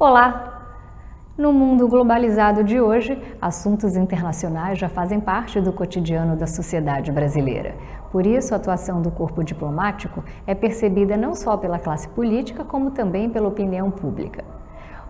Olá! No mundo globalizado de hoje, assuntos internacionais já fazem parte do cotidiano da sociedade brasileira. Por isso, a atuação do corpo diplomático é percebida não só pela classe política, como também pela opinião pública.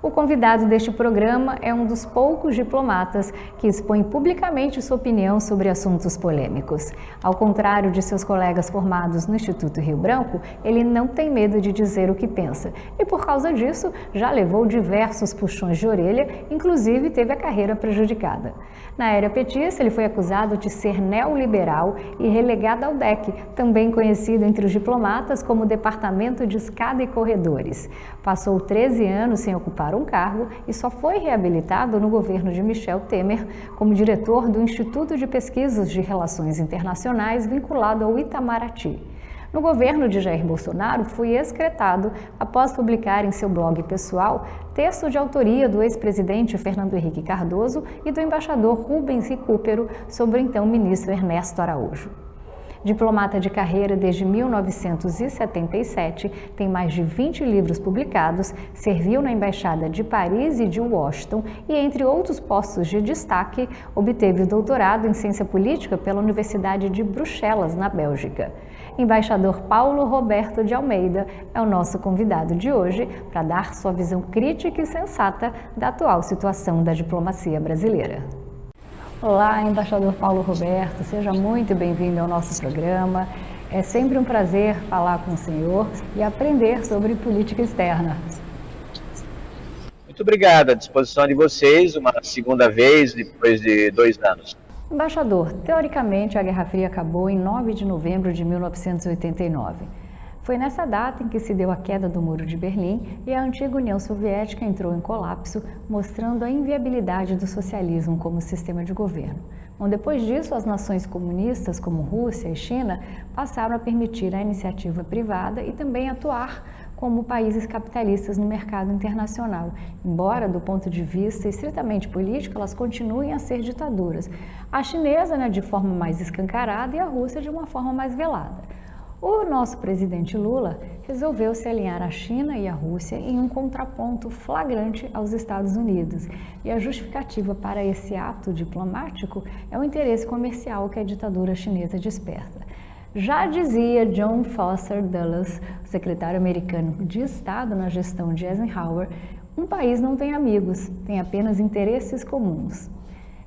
O convidado deste programa é um dos poucos diplomatas que expõe publicamente sua opinião sobre assuntos polêmicos. Ao contrário de seus colegas formados no Instituto Rio Branco, ele não tem medo de dizer o que pensa e, por causa disso, já levou diversos puxões de orelha, inclusive teve a carreira prejudicada. Na era petista, ele foi acusado de ser neoliberal e relegado ao DEC, também conhecido entre os diplomatas como Departamento de Escada e Corredores. Passou 13 anos sem ocupar um cargo e só foi reabilitado no governo de Michel Temer como diretor do Instituto de Pesquisas de Relações Internacionais vinculado ao Itamaraty. No governo de Jair Bolsonaro, foi excretado após publicar em seu blog pessoal texto de autoria do ex-presidente Fernando Henrique Cardoso e do embaixador Rubens Recupero sobre o então ministro Ernesto Araújo. Diplomata de carreira desde 1977, tem mais de 20 livros publicados, serviu na Embaixada de Paris e de Washington e, entre outros postos de destaque, obteve o doutorado em Ciência Política pela Universidade de Bruxelas, na Bélgica. Embaixador Paulo Roberto de Almeida é o nosso convidado de hoje para dar sua visão crítica e sensata da atual situação da diplomacia brasileira. Olá, embaixador Paulo Roberto, seja muito bem-vindo ao nosso programa. É sempre um prazer falar com o senhor e aprender sobre política externa. Muito obrigado, à disposição de vocês, uma segunda vez depois de 2 anos. Embaixador, teoricamente a Guerra Fria acabou em 9 de novembro de 1989. Foi nessa data em que se deu a queda do Muro de Berlim e a antiga União Soviética entrou em colapso, mostrando a inviabilidade do socialismo como sistema de governo. Bom, depois disso, as nações comunistas, como Rússia e China, passaram a permitir a iniciativa privada e também atuar como países capitalistas no mercado internacional, embora, do ponto de vista estritamente político, elas continuem a ser ditaduras. A chinesa, de forma mais escancarada, e a Rússia de uma forma mais velada. O nosso presidente Lula resolveu se alinhar à China e à Rússia em um contraponto flagrante aos Estados Unidos. E a justificativa para esse ato diplomático é o interesse comercial que a ditadura chinesa desperta. Já dizia John Foster Dulles, secretário americano de Estado na gestão de Eisenhower, um país não tem amigos, tem apenas interesses comuns.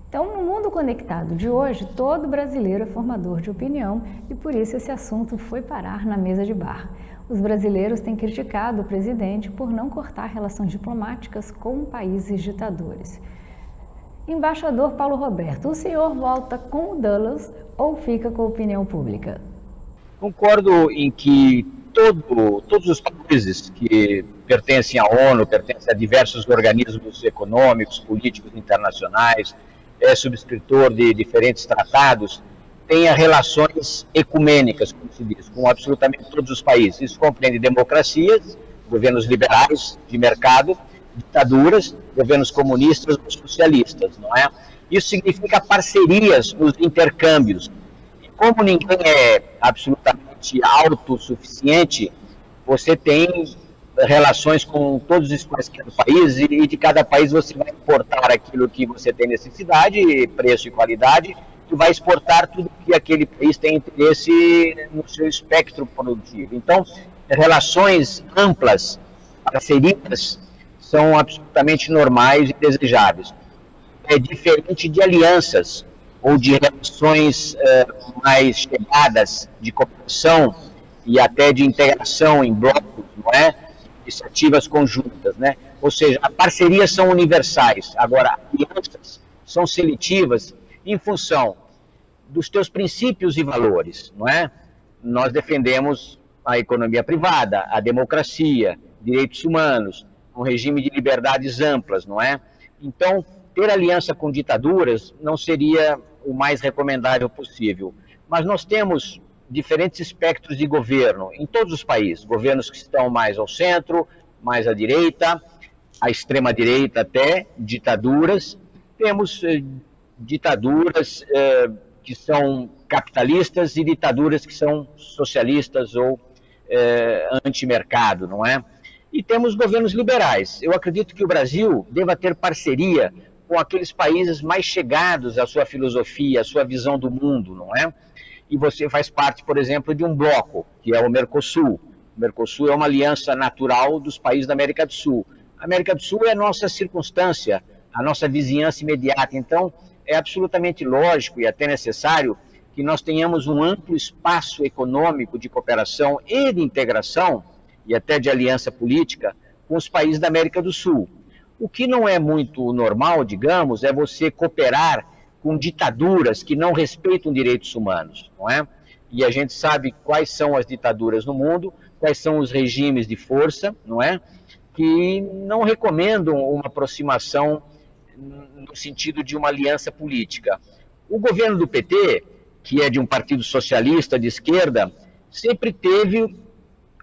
Então, no mundo conectado de hoje, todo brasileiro é formador de opinião e por isso esse assunto foi parar na mesa de bar. Os brasileiros têm criticado o presidente por não cortar relações diplomáticas com países ditadores. Embaixador Paulo Roberto, o senhor volta com o Dulles ou fica com a opinião pública? Concordo em que todos os países que pertencem à ONU, pertencem a diversos organismos econômicos, políticos internacionais, é subscritor de diferentes tratados, tenha relações ecumênicas, como se diz, com absolutamente todos os países. Isso compreende democracias, governos liberais de mercado, ditaduras, governos comunistas ou socialistas, não é? Isso significa parcerias nos intercâmbios. E como ninguém é absolutamente autossuficiente, você tem relações com todos os quaisquer países e de cada país você vai importar aquilo que você tem necessidade, preço e qualidade, e vai exportar tudo que aquele país tem interesse no seu espectro produtivo. Então, relações amplas, parcerias, são absolutamente normais e desejáveis. É diferente de alianças ou de relações mais chegadas de cooperação e até de integração em blocos, não é? Iniciativas conjuntas, né? Ou seja, as parcerias são universais, agora alianças são seletivas em função dos teus princípios e valores, não é? Nós defendemos a economia privada, a democracia, direitos humanos, um regime de liberdades amplas, não é? Então, ter aliança com ditaduras não seria o mais recomendável possível, mas nós temos diferentes espectros de governo em todos os países, governos que estão mais ao centro, mais à direita, à extrema-direita até, ditaduras. Temos ditaduras que são capitalistas e ditaduras que são socialistas ou antimercado, não é? e temos governos liberais. Eu acredito que o Brasil deva ter parceria com aqueles países mais chegados à sua filosofia, à sua visão do mundo, não é? E você faz parte, por exemplo, de um bloco, que é o Mercosul. O Mercosul é uma aliança natural dos países da América do Sul. A América do Sul é a nossa circunstância, a nossa vizinhança imediata. Então, é absolutamente lógico e até necessário que nós tenhamos um amplo espaço econômico de cooperação e de integração, e até de aliança política, com os países da América do Sul. O que não é muito normal, digamos, é você cooperar com ditaduras que não respeitam direitos humanos, não é? E a gente sabe quais são as ditaduras no mundo, quais são os regimes de força, não é? Que não recomendam uma aproximação no sentido de uma aliança política. O governo do PT, que é de um partido socialista de esquerda, sempre teve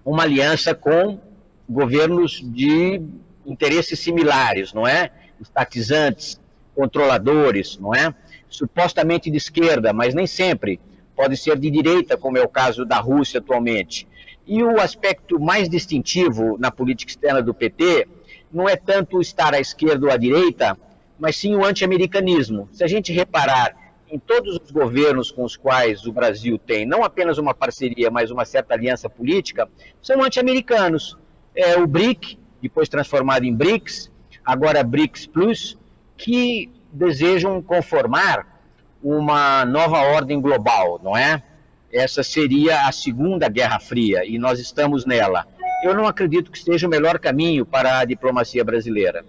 uma aliança com governos de interesses similares, não é? Estatizantes, controladores, não é? Supostamente de esquerda, mas nem sempre. Pode ser de direita, como é o caso da Rússia atualmente. E o aspecto mais distintivo na política externa do PT não é tanto estar à esquerda ou à direita, mas sim o anti-americanismo. Se a gente reparar em todos os governos com os quais o Brasil tem, não apenas uma parceria, mas uma certa aliança política, são anti-americanos. É o BRIC, depois transformado em BRICS, agora BRICS Plus, que desejam conformar uma nova ordem global, não é? Essa seria a Segunda Guerra Fria, e nós estamos nela. Eu não acredito que seja o melhor caminho para a diplomacia brasileira.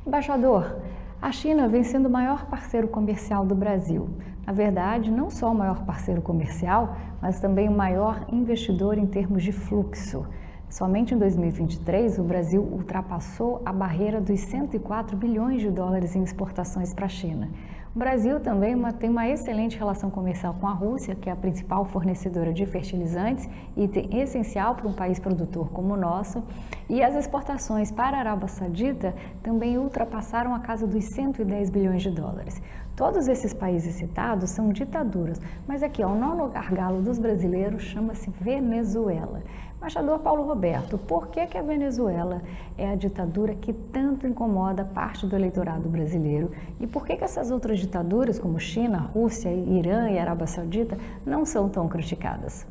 Embaixador, a China vem sendo o maior parceiro comercial do Brasil. Na verdade, não só o maior parceiro comercial, mas também o maior investidor em termos de fluxo. Somente em 2023, o Brasil ultrapassou a barreira dos 104 bilhões de dólares em exportações para a China. O Brasil também tem uma excelente relação comercial com a Rússia, que é a principal fornecedora de fertilizantes, item essencial para um país produtor como o nosso. E as exportações para a Arábia Saudita também ultrapassaram a casa dos 110 bilhões de dólares. Todos esses países citados são ditaduras, mas aqui, o nono gargalo dos brasileiros chama-se Venezuela. Embaixador Paulo Roberto, por que a Venezuela é a ditadura que tanto incomoda parte do eleitorado brasileiro e por que essas outras ditaduras, como China, Rússia, Irã e Arábia Saudita, não são tão criticadas?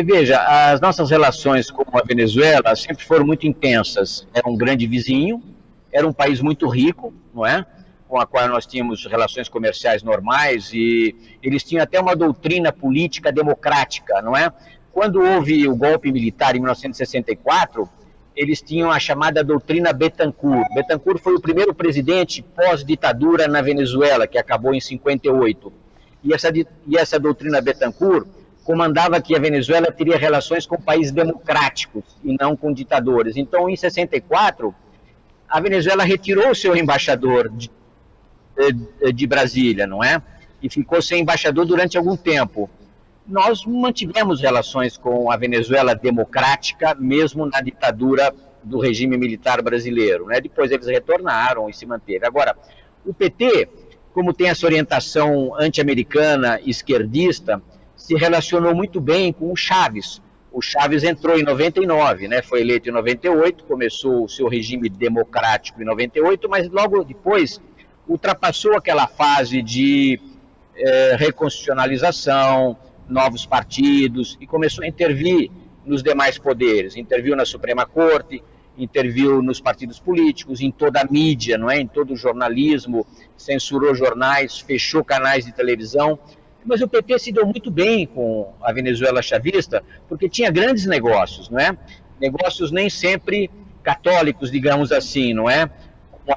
Veja, as nossas relações com a Venezuela sempre foram muito intensas. Era um grande vizinho, era um país muito rico, não é? Com a qual nós tínhamos relações comerciais normais e eles tinham até uma doutrina política democrática, não é? Quando houve o golpe militar em 1964, eles tinham a chamada doutrina Bettencourt. Bettencourt foi o primeiro presidente pós-ditadura na Venezuela, que acabou em 58. E essa doutrina Bettencourt comandava que a Venezuela teria relações com países democráticos e não com ditadores. Então, em 64, a Venezuela retirou o seu embaixador de Brasília, não é? E ficou sem embaixador durante algum tempo. Nós mantivemos relações com a Venezuela democrática, mesmo na ditadura do regime militar brasileiro, né? Depois eles retornaram e se manteram. Agora, o PT, como tem essa orientação anti-americana, esquerdista, se relacionou muito bem com o Chávez. O Chávez entrou em 99, né? Foi eleito em 98, começou o seu regime democrático em 98, mas logo depois ultrapassou aquela fase de reconstitucionalização, novos partidos, e começou a intervir nos demais poderes, interviu na Suprema Corte, interviu nos partidos políticos, em toda a mídia, não é? Em todo o jornalismo, censurou jornais, fechou canais de televisão, mas o PT se deu muito bem com a Venezuela chavista, porque tinha grandes negócios, não é? Negócios nem sempre católicos, digamos assim, não é? Com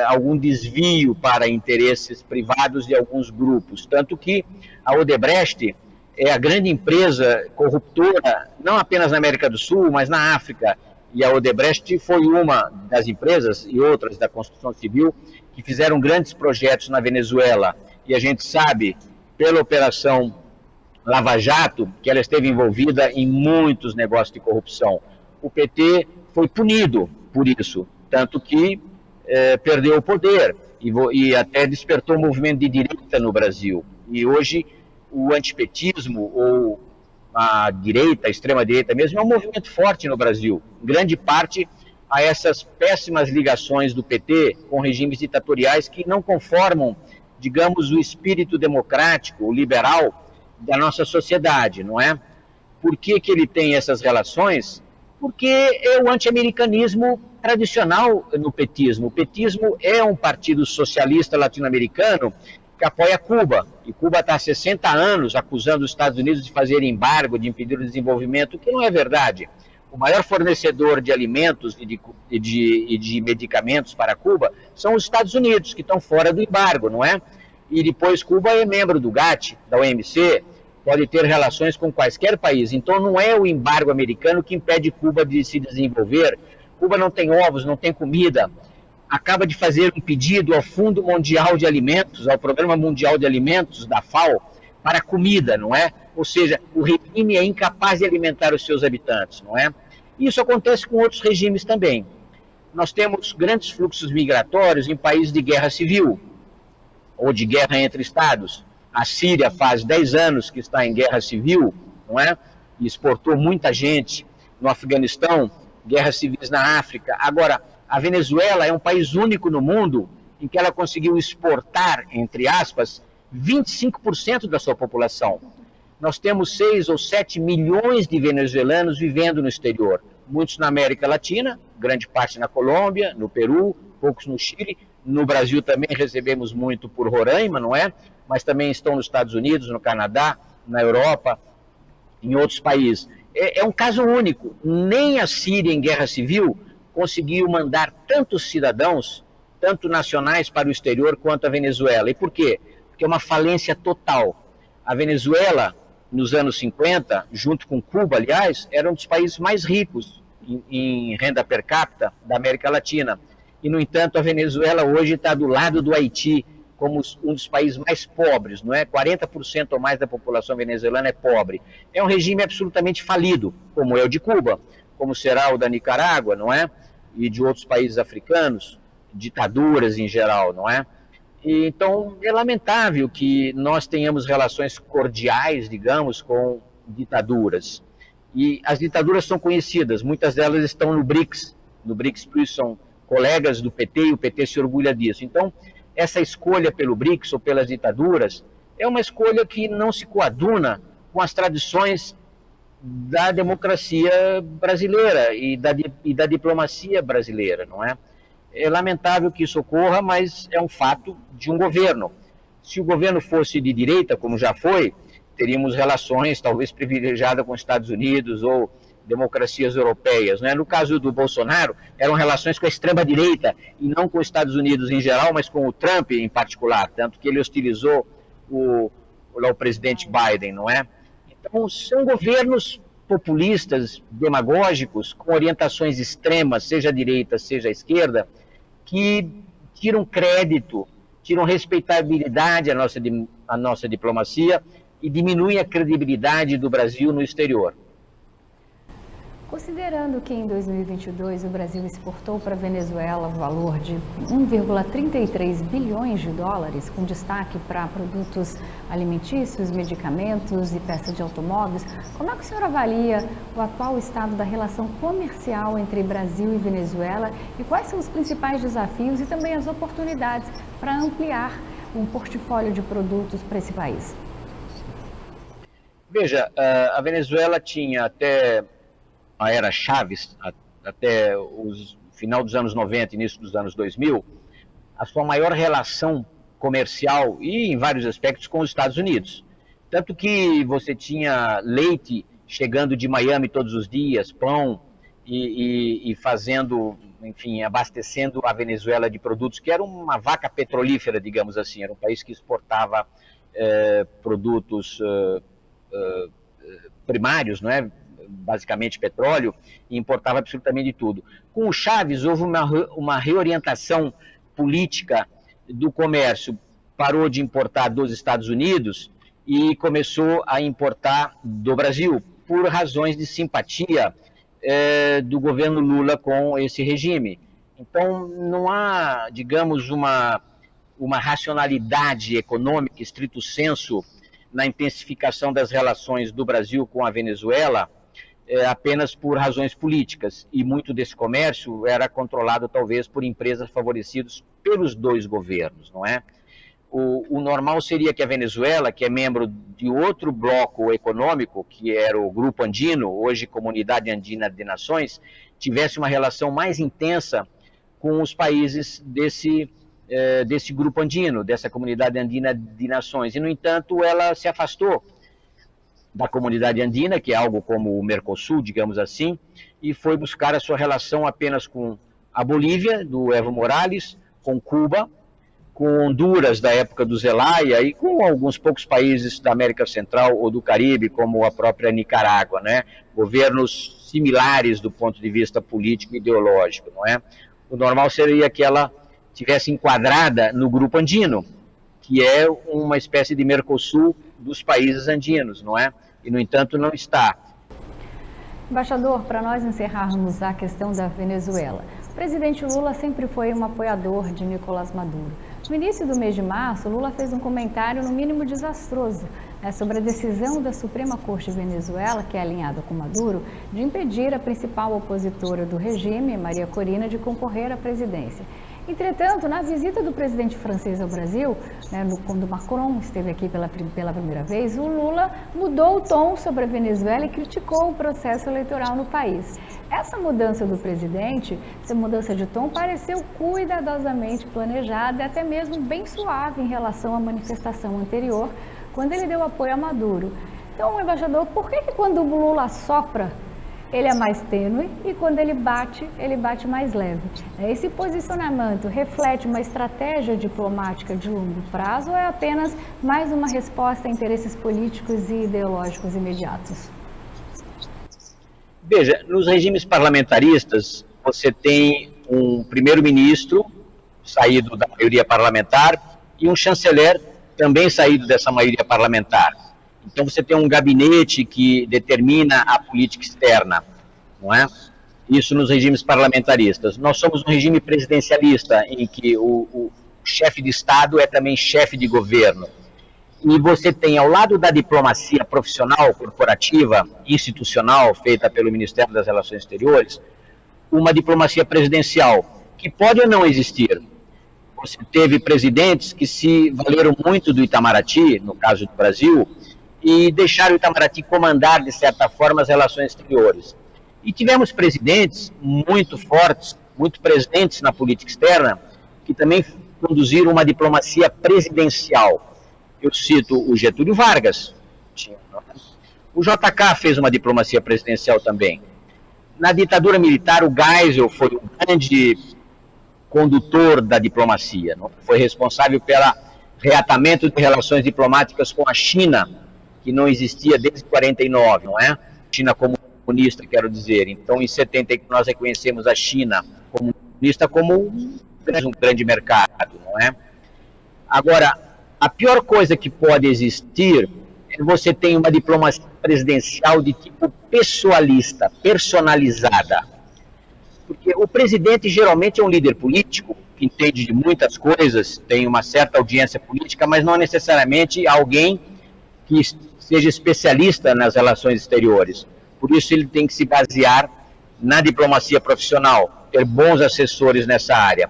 algum desvio para interesses privados de alguns grupos, tanto que a Odebrecht é a grande empresa corruptora, não apenas na América do Sul, mas na África, e a Odebrecht foi uma das empresas, e outras da construção civil, que fizeram grandes projetos na Venezuela, e a gente sabe, pela Operação Lava Jato, que ela esteve envolvida em muitos negócios de corrupção. O PT foi punido por isso, tanto que perdeu o poder e até despertou um movimento de direita no Brasil. E hoje o antipetismo ou a direita, a extrema-direita mesmo, é um movimento forte no Brasil, em grande parte a essas péssimas ligações do PT com regimes ditatoriais que não conformam, digamos, o espírito democrático, o liberal da nossa sociedade, não é? Por que ele tem essas relações? Porque é o anti-americanismo tradicional no petismo. O petismo é um partido socialista latino-americano que apoia Cuba. E Cuba está há 60 anos acusando os Estados Unidos de fazer embargo, de impedir o desenvolvimento, o que não é verdade. O maior fornecedor de alimentos e de medicamentos para Cuba são os Estados Unidos, que estão fora do embargo, não é? E depois Cuba é membro do GATT, da OMC, pode ter relações com quaisquer país. Então não é o embargo americano que impede Cuba de se desenvolver. Cuba não tem ovos, não tem comida. Acaba de fazer um pedido ao Fundo Mundial de Alimentos, ao Programa Mundial de Alimentos, da FAO, para comida, não é? Ou seja, o regime é incapaz de alimentar os seus habitantes, não é? Isso acontece com outros regimes também. Nós temos grandes fluxos migratórios em países de guerra civil, ou de guerra entre estados. A Síria faz 10 anos que está em guerra civil, não é? E exportou muita gente. No Afeganistão, guerras civis na África. Agora, a Venezuela é um país único no mundo em que ela conseguiu exportar, entre aspas, 25% da sua população. Nós temos 6 ou 7 milhões de venezuelanos vivendo no exterior. Muitos na América Latina, grande parte na Colômbia, no Peru, poucos no Chile. No Brasil também recebemos muito por Roraima, não é? Mas também estão nos Estados Unidos, no Canadá, na Europa, em outros países. É um caso único. Nem a Síria, em guerra civil, conseguiu mandar tantos cidadãos, tanto nacionais para o exterior, quanto a Venezuela. E por quê? Porque é uma falência total. A Venezuela, nos anos 50, junto com Cuba, aliás, era um dos países mais ricos em renda per capita da América Latina. E, no entanto, a Venezuela hoje está do lado do Haiti, como um dos países mais pobres, não é? 40% ou mais da população venezuelana é pobre. É um regime absolutamente falido, como é o de Cuba, como será o da Nicarágua, não é? E de outros países africanos, ditaduras em geral, não é? E, então, é lamentável que nós tenhamos relações cordiais, digamos, com ditaduras. E as ditaduras são conhecidas, muitas delas estão no BRICS. No BRICS Plus são colegas do PT e o PT se orgulha disso. Então, essa escolha pelo BRICS ou pelas ditaduras é uma escolha que não se coaduna com as tradições da democracia brasileira e da diplomacia brasileira, não é? É lamentável que isso ocorra, mas é um fato de um governo. Se o governo fosse de direita, como já foi, teríamos relações talvez privilegiadas com os Estados Unidos ou democracias europeias, né? No caso do Bolsonaro, eram relações com a extrema-direita e não com os Estados Unidos em geral, mas com o Trump em particular, tanto que ele hostilizou o presidente Biden, não é? Então, são governos populistas, demagógicos, com orientações extremas, seja a direita, seja a esquerda, que tiram crédito, tiram respeitabilidade à nossa diplomacia e diminuem a credibilidade do Brasil no exterior. Considerando que em 2022 o Brasil exportou para a Venezuela o valor de 1,33 bilhões de dólares, com destaque para produtos alimentícios, medicamentos e peças de automóveis, como é que o senhor avalia o atual estado da relação comercial entre Brasil e Venezuela e quais são os principais desafios e também as oportunidades para ampliar um portfólio de produtos para esse país? Veja, a Venezuela tinha até a era Chávez, até o final dos anos 90, início dos anos 2000, a sua maior relação comercial e em vários aspectos com os Estados Unidos. Tanto que você tinha leite chegando de Miami todos os dias, pão e fazendo, enfim, abastecendo a Venezuela de produtos, que era uma vaca petrolífera, digamos assim, era um país que exportava produtos primários, não é? Basicamente petróleo, e importava absolutamente de tudo. Com o Chávez houve uma reorientação política do comércio, parou de importar dos Estados Unidos e começou a importar do Brasil, por razões de simpatia do governo Lula com esse regime. Então não há, digamos, uma racionalidade econômica, estrito sensu, na intensificação das relações do Brasil com a Venezuela apenas por razões políticas, e muito desse comércio era controlado talvez por empresas favorecidas pelos dois governos, não é? O normal seria que a Venezuela, que é membro de outro bloco econômico, que era o Grupo Andino, hoje Comunidade Andina de Nações, tivesse uma relação mais intensa com os países desse Grupo Andino, dessa Comunidade Andina de Nações. E, no entanto, ela se afastou da Comunidade Andina, que é algo como o Mercosul, digamos assim, e foi buscar a sua relação apenas com a Bolívia, do Evo Morales, com Cuba, com Honduras da época do Zelaya e com alguns poucos países da América Central ou do Caribe, como a própria Nicarágua, né? Governos similares do ponto de vista político e ideológico, não é? O normal seria que ela tivesse enquadrada no Grupo Andino, que é uma espécie de Mercosul dos países andinos, não é? E, no entanto, não está. Embaixador, para nós encerrarmos a questão da Venezuela, o presidente Lula sempre foi um apoiador de Nicolás Maduro. No início do mês de março, Lula fez um comentário no mínimo desastroso sobre a decisão da Suprema Corte de Venezuela, que é alinhada com Maduro, de impedir a principal opositora do regime, Maria Corina, de concorrer à presidência. Entretanto, na visita do presidente francês ao Brasil, quando Macron esteve aqui pela primeira vez, o Lula mudou o tom sobre a Venezuela e criticou o processo eleitoral no país. Essa mudança do presidente, essa mudança de tom, pareceu cuidadosamente planejada e até mesmo bem suave em relação à manifestação anterior, quando ele deu apoio a Maduro. Então, embaixador, por que quando o Lula sopra, ele é mais tênue e quando ele bate mais leve? Esse posicionamento reflete uma estratégia diplomática de longo prazo ou é apenas mais uma resposta a interesses políticos e ideológicos imediatos? Veja, nos regimes parlamentaristas, você tem um primeiro-ministro saído da maioria parlamentar e um chanceler também saído dessa maioria parlamentar. Então você tem um gabinete que determina a política externa, não é? Isso nos regimes parlamentaristas. Nós somos um regime presidencialista, em que o chefe de Estado é também chefe de governo. E você tem, ao lado da diplomacia profissional, corporativa, institucional, feita pelo Ministério das Relações Exteriores, uma diplomacia presidencial, que pode ou não existir. Você teve presidentes que se valeram muito do Itamaraty, no caso do Brasil, e deixaram o Itamaraty comandar, de certa forma, as relações exteriores. E tivemos presidentes muito fortes, muito presentes na política externa, que também conduziram uma diplomacia presidencial. Eu cito o Getúlio Vargas, o JK fez uma diplomacia presidencial também. Na ditadura militar, o Geisel foi um grande condutor da diplomacia, não? Foi responsável pelo reatamento de relações diplomáticas com a China, que não existia desde 49, não é? China comunista, quero dizer. Então, em 70, nós reconhecemos a China comunista como um grande mercado, não é? Agora, a pior coisa que pode existir é que você tem uma diplomacia presidencial de tipo pessoalista, personalizada. Porque o presidente geralmente é um líder político, que entende de muitas coisas, tem uma certa audiência política, mas não necessariamente alguém que seja especialista nas relações exteriores. Por isso ele tem que se basear na diplomacia profissional, ter bons assessores nessa área.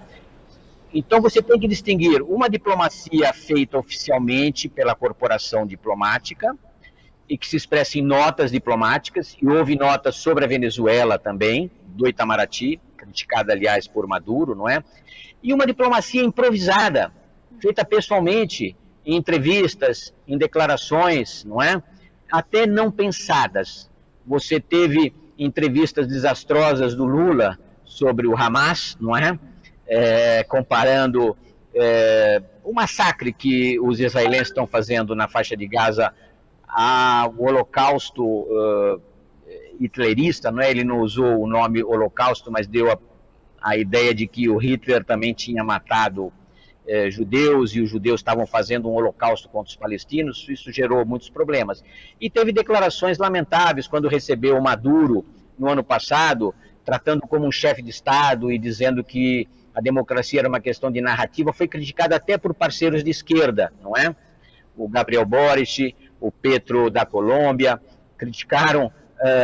Então você tem que distinguir uma diplomacia feita oficialmente pela corporação diplomática e que se expressa em notas diplomáticas, e houve notas sobre a Venezuela também, do Itamaraty, criticada, aliás, por Maduro, não é? E uma diplomacia improvisada, feita pessoalmente, em entrevistas, em declarações, não é? Até não pensadas. Você teve entrevistas desastrosas do Lula sobre o Hamas, não é? Comparando o massacre que os israelenses estão fazendo na faixa de Gaza ao holocausto hitlerista, não é? Ele não usou o nome holocausto, mas deu a ideia de que o Hitler também tinha matado judeus, e os judeus estavam fazendo um holocausto contra os palestinos. Isso gerou muitos problemas. E teve declarações lamentáveis quando recebeu o Maduro no ano passado, tratando como um chefe de Estado e dizendo que a democracia era uma questão de narrativa. Foi criticado até por parceiros de esquerda, não é? O Gabriel Boric, o Petro da Colômbia, criticaram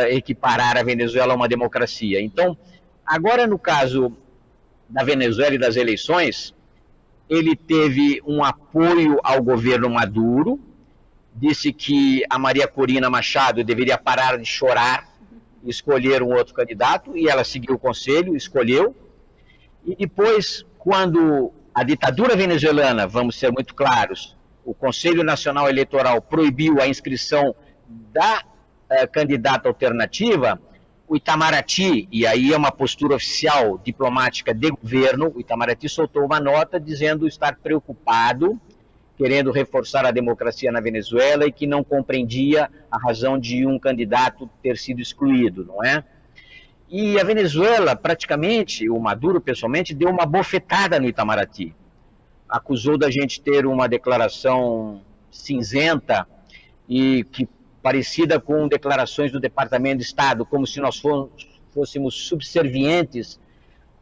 equiparar a Venezuela a uma democracia. Então, agora no caso da Venezuela e das eleições, ele teve um apoio ao governo Maduro, disse que a Maria Corina Machado deveria parar de chorar e escolher um outro candidato, e ela seguiu o conselho, escolheu. E depois, quando a ditadura venezuelana, vamos ser muito claros, o Conselho Nacional Eleitoral proibiu a inscrição da candidata alternativa, o Itamaraty, e aí é uma postura oficial diplomática de governo, o Itamaraty soltou uma nota dizendo estar preocupado, querendo reforçar a democracia na Venezuela e que não compreendia a razão de um candidato ter sido excluído, não é? E a Venezuela, praticamente, o Maduro pessoalmente, deu uma bofetada no Itamaraty. Acusou da gente ter uma declaração cinzenta e que parecida com declarações do Departamento de Estado, como se nós fôssemos subservientes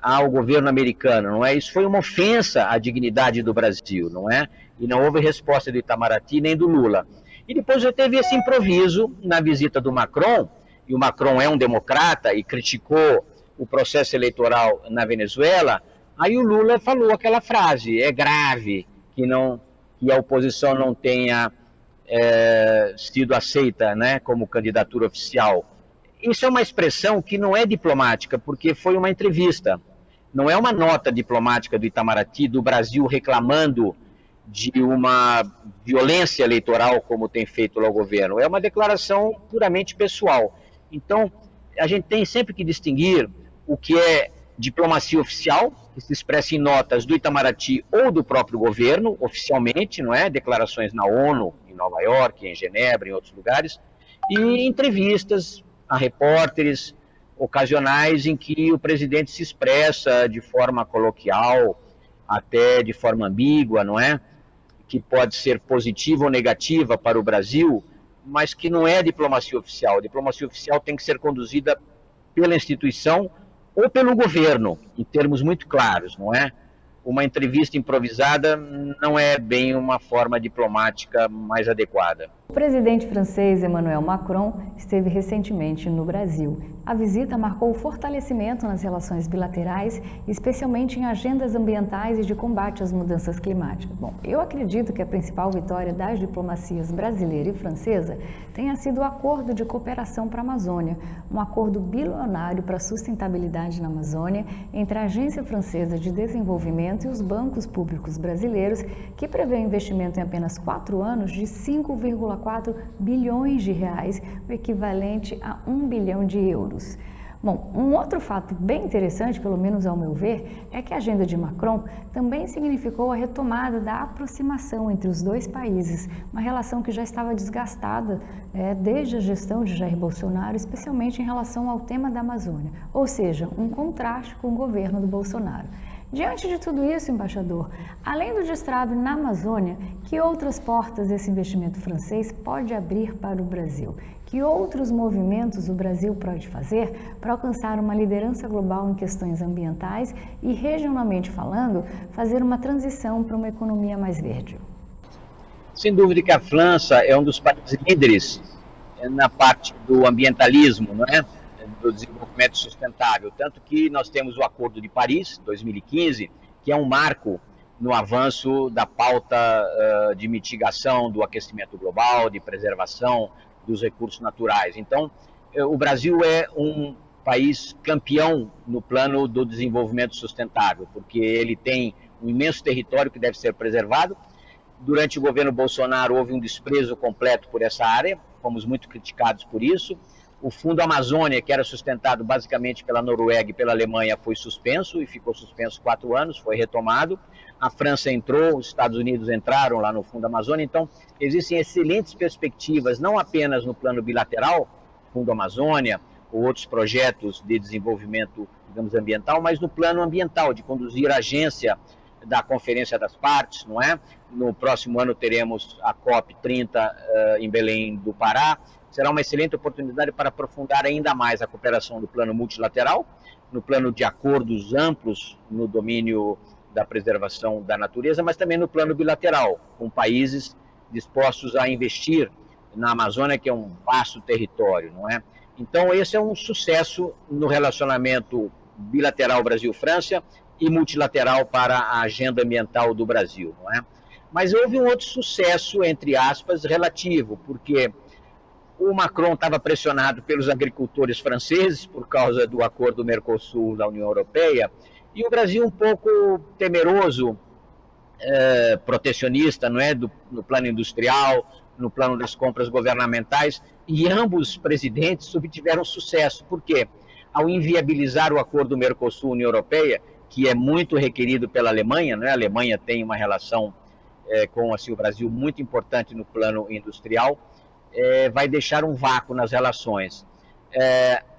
ao governo americano, não é? Isso foi uma ofensa à dignidade do Brasil, não é? E não houve resposta do Itamaraty nem do Lula. E depois já teve esse improviso na visita do Macron, e o Macron é um democrata e criticou o processo eleitoral na Venezuela. Aí o Lula falou aquela frase: é grave que a oposição não tenha sido aceita, né, como candidatura oficial. Isso é uma expressão que não é diplomática, porque foi uma entrevista. Não é uma nota diplomática do Itamaraty, do Brasil reclamando de uma violência eleitoral, como tem feito lá o governo. É uma declaração puramente pessoal. Então, a gente tem sempre que distinguir o que é diplomacia oficial, que se expressa em notas do Itamaraty ou do próprio governo, oficialmente, não é? Declarações na ONU, em Nova York, em Genebra, em outros lugares, e entrevistas a repórteres ocasionais em que o presidente se expressa de forma coloquial, até de forma ambígua, não é? Que pode ser positiva ou negativa para o Brasil, mas que não é a diplomacia oficial. A diplomacia oficial tem que ser conduzida pela instituição ou pelo governo, em termos muito claros, não é? Uma entrevista improvisada não é bem uma forma diplomática mais adequada. O presidente francês Emmanuel Macron esteve recentemente no Brasil. A visita marcou o fortalecimento nas relações bilaterais, especialmente em agendas ambientais e de combate às mudanças climáticas. Bom, eu acredito que a principal vitória das diplomacias brasileira e francesa tenha sido o Acordo de Cooperação para a Amazônia, um acordo bilionário para a sustentabilidade na Amazônia entre a Agência Francesa de Desenvolvimento e os bancos públicos brasileiros, que prevê investimento em apenas 4 anos de 5,4 bilhões de reais, o equivalente a 1 bilhão de euros. Bom, um outro fato bem interessante, pelo menos ao meu ver, é que a agenda de Macron também significou a retomada da aproximação entre os dois países, uma relação que já estava desgastada desde a gestão de Jair Bolsonaro, especialmente em relação ao tema da Amazônia, ou seja, um contraste com o governo do Bolsonaro. Diante de tudo isso, embaixador, além do destrave na Amazônia, que outras portas esse investimento francês pode abrir para o Brasil? Que outros movimentos o Brasil pode fazer para alcançar uma liderança global em questões ambientais e, regionalmente falando, fazer uma transição para uma economia mais verde? Sem dúvida que a França é um dos países líderes na parte do ambientalismo, não é? Do desenvolvimento sustentável, tanto que nós temos o Acordo de Paris, 2015, que é um marco no avanço da pauta de mitigação do aquecimento global, de preservação dos recursos naturais. Então, o Brasil é um país campeão no plano do desenvolvimento sustentável, porque ele tem um imenso território que deve ser preservado. Durante o governo Bolsonaro houve um desprezo completo por essa área, fomos muito criticados por isso. O Fundo Amazônia, que era sustentado basicamente pela Noruega e pela Alemanha, foi suspenso e ficou suspenso 4 anos, foi retomado. A França entrou, os Estados Unidos entraram lá no Fundo Amazônia. Então, existem excelentes perspectivas, não apenas no plano bilateral, Fundo Amazônia, ou outros projetos de desenvolvimento, digamos, ambiental, mas no plano ambiental, de conduzir a agência da Conferência das Partes, não é? No próximo ano teremos a COP30 em Belém do Pará. Será uma excelente oportunidade para aprofundar ainda mais a cooperação no plano multilateral, no plano de acordos amplos no domínio da preservação da natureza, mas também no plano bilateral, com países dispostos a investir na Amazônia, que é um vasto território, não é? Então, esse é um sucesso no relacionamento bilateral Brasil-França e multilateral para a agenda ambiental do Brasil, não é? Mas houve um outro sucesso, entre aspas, relativo, porque o Macron estava pressionado pelos agricultores franceses por causa do acordo Mercosul da União Europeia, e o Brasil um pouco temeroso, protecionista, não é, no plano industrial, no plano das compras governamentais, e ambos os presidentes obtiveram sucesso. Por quê? Ao inviabilizar o acordo Mercosul-União Europeia, que é muito requerido pela Alemanha, não é? A Alemanha tem uma relação com assim, o Brasil muito importante no plano industrial, vai deixar um vácuo nas relações.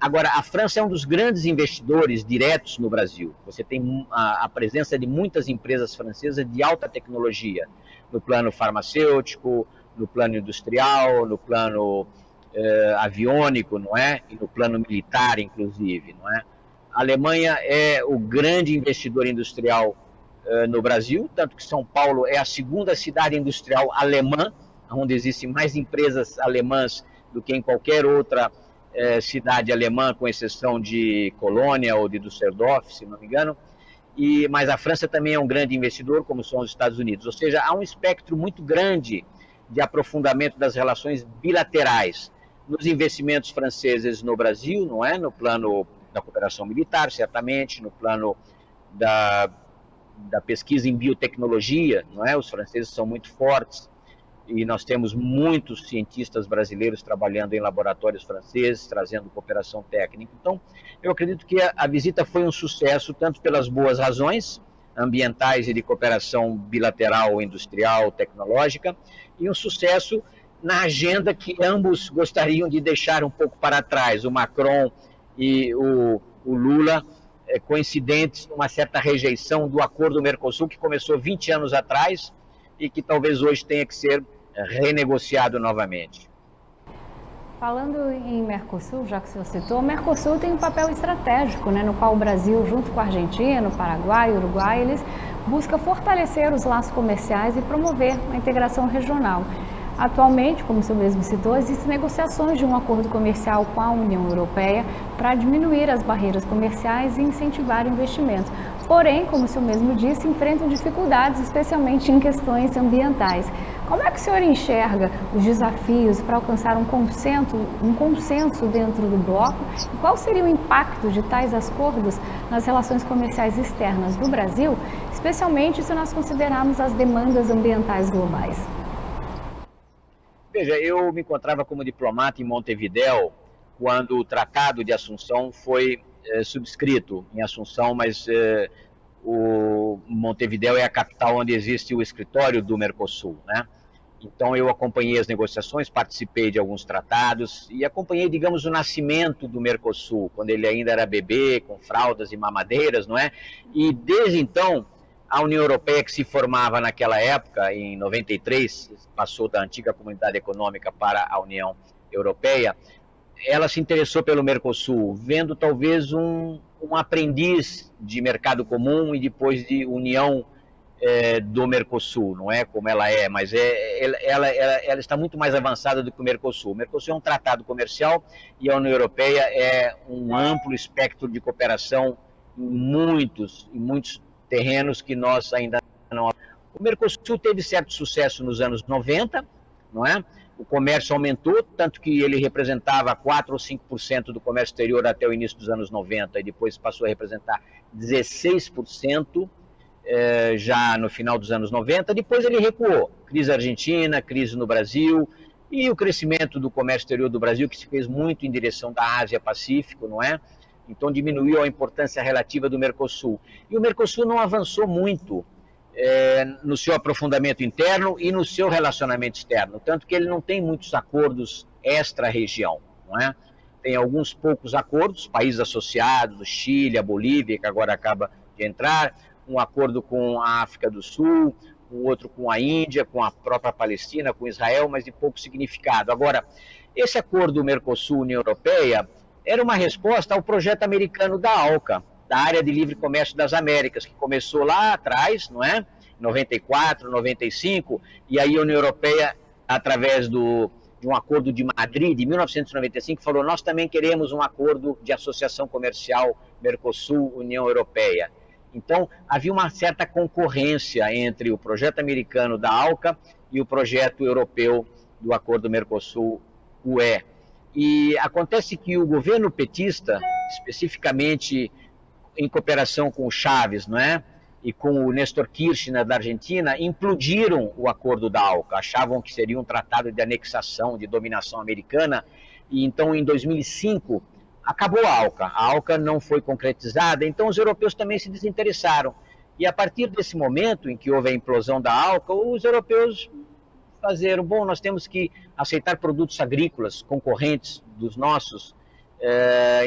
Agora, a França é um dos grandes investidores diretos no Brasil. Você tem a presença de muitas empresas francesas de alta tecnologia, no plano farmacêutico, no plano industrial, no plano aviônico, não é? E no plano militar, inclusive, não é? A Alemanha é o grande investidor industrial no Brasil, tanto que São Paulo é a segunda cidade industrial alemã, onde existem mais empresas alemãs do que em qualquer outra cidade alemã, com exceção de Colônia ou de Düsseldorf, se não me engano. Mas a França também é um grande investidor, como são os Estados Unidos. Ou seja, há um espectro muito grande de aprofundamento das relações bilaterais nos investimentos franceses no Brasil, não é? No plano da cooperação militar, certamente, no plano da pesquisa em biotecnologia, não é? Os franceses são muito fortes e nós temos muitos cientistas brasileiros trabalhando em laboratórios franceses, trazendo cooperação técnica. Então, eu acredito que a visita foi um sucesso, tanto pelas boas razões ambientais e de cooperação bilateral, industrial, tecnológica, e um sucesso na agenda que ambos gostariam de deixar um pouco para trás, o Macron e o Lula, coincidentes numa certa rejeição do acordo Mercosul, que começou 20 anos atrás e que talvez hoje tenha que ser renegociado novamente. Falando em Mercosul, já que o senhor citou, o Mercosul tem um papel estratégico, né, no qual o Brasil, junto com a Argentina, o Paraguai, o Uruguai, eles buscam fortalecer os laços comerciais e promover a integração regional. Atualmente, como o senhor mesmo citou, existem negociações de um acordo comercial com a União Europeia para diminuir as barreiras comerciais e incentivar investimentos. Porém, como o senhor mesmo disse, enfrentam dificuldades, especialmente em questões ambientais. Como é que o senhor enxerga os desafios para alcançar um consenso dentro do bloco? E qual seria o impacto de tais acordos nas relações comerciais externas do Brasil, especialmente se nós considerarmos as demandas ambientais globais? Veja, eu me encontrava como diplomata em Montevidéu quando o Tratado de Assunção foi subscrito em Assunção, mas o Montevidéu é a capital onde existe o escritório do Mercosul, né? Então eu acompanhei as negociações, participei de alguns tratados e acompanhei, digamos, o nascimento do Mercosul, quando ele ainda era bebê, com fraldas e mamadeiras, não é? E desde então, a União Europeia, que se formava naquela época, em 93, passou da antiga Comunidade Econômica para a União Europeia, ela se interessou pelo Mercosul, vendo talvez um aprendiz de mercado comum e depois de união do Mercosul, não é como ela é, mas ela está muito mais avançada do que o Mercosul. O Mercosul é um tratado comercial e a União Europeia é um amplo espectro de cooperação em muitos terrenos que nós ainda não... O Mercosul teve certo sucesso nos anos 90, não é? O comércio aumentou, tanto que ele representava 4 ou 5% do comércio exterior até o início dos anos 90 e depois passou a representar 16% já no final dos anos 90. Depois ele recuou. Crise argentina, crise no Brasil e o crescimento do comércio exterior do Brasil, que se fez muito em direção da Ásia-Pacífico, não é? Então diminuiu a importância relativa do Mercosul. E o Mercosul não avançou muito no seu aprofundamento interno e no seu relacionamento externo, tanto que ele não tem muitos acordos extra-região, não é? Tem alguns poucos acordos, países associados, o Chile, a Bolívia, que agora acaba de entrar, um acordo com a África do Sul, um outro com a Índia, com a própria Palestina, com Israel, mas de pouco significado. Agora, esse acordo Mercosul-União Europeia era uma resposta ao projeto americano da ALCA, da Área de Livre Comércio das Américas, que começou lá atrás, não é? 94, 95, e aí a União Europeia, através do de um acordo de Madrid, de 1995, que falou: nós também queremos um acordo de associação comercial Mercosul-União Europeia. Então, havia uma certa concorrência entre o projeto americano da ALCA e o projeto europeu do acordo Mercosul-UE. E acontece que o governo petista, especificamente em cooperação com o Chávez, não é? E com o Néstor Kirchner da Argentina, implodiram o acordo da ALCA, achavam que seria um tratado de anexação, de dominação americana, e então em 2005 acabou a ALCA não foi concretizada, então os europeus também se desinteressaram. E a partir desse momento em que houve a implosão da ALCA, os europeus fazeram: bom, nós temos que aceitar produtos agrícolas concorrentes dos nossos,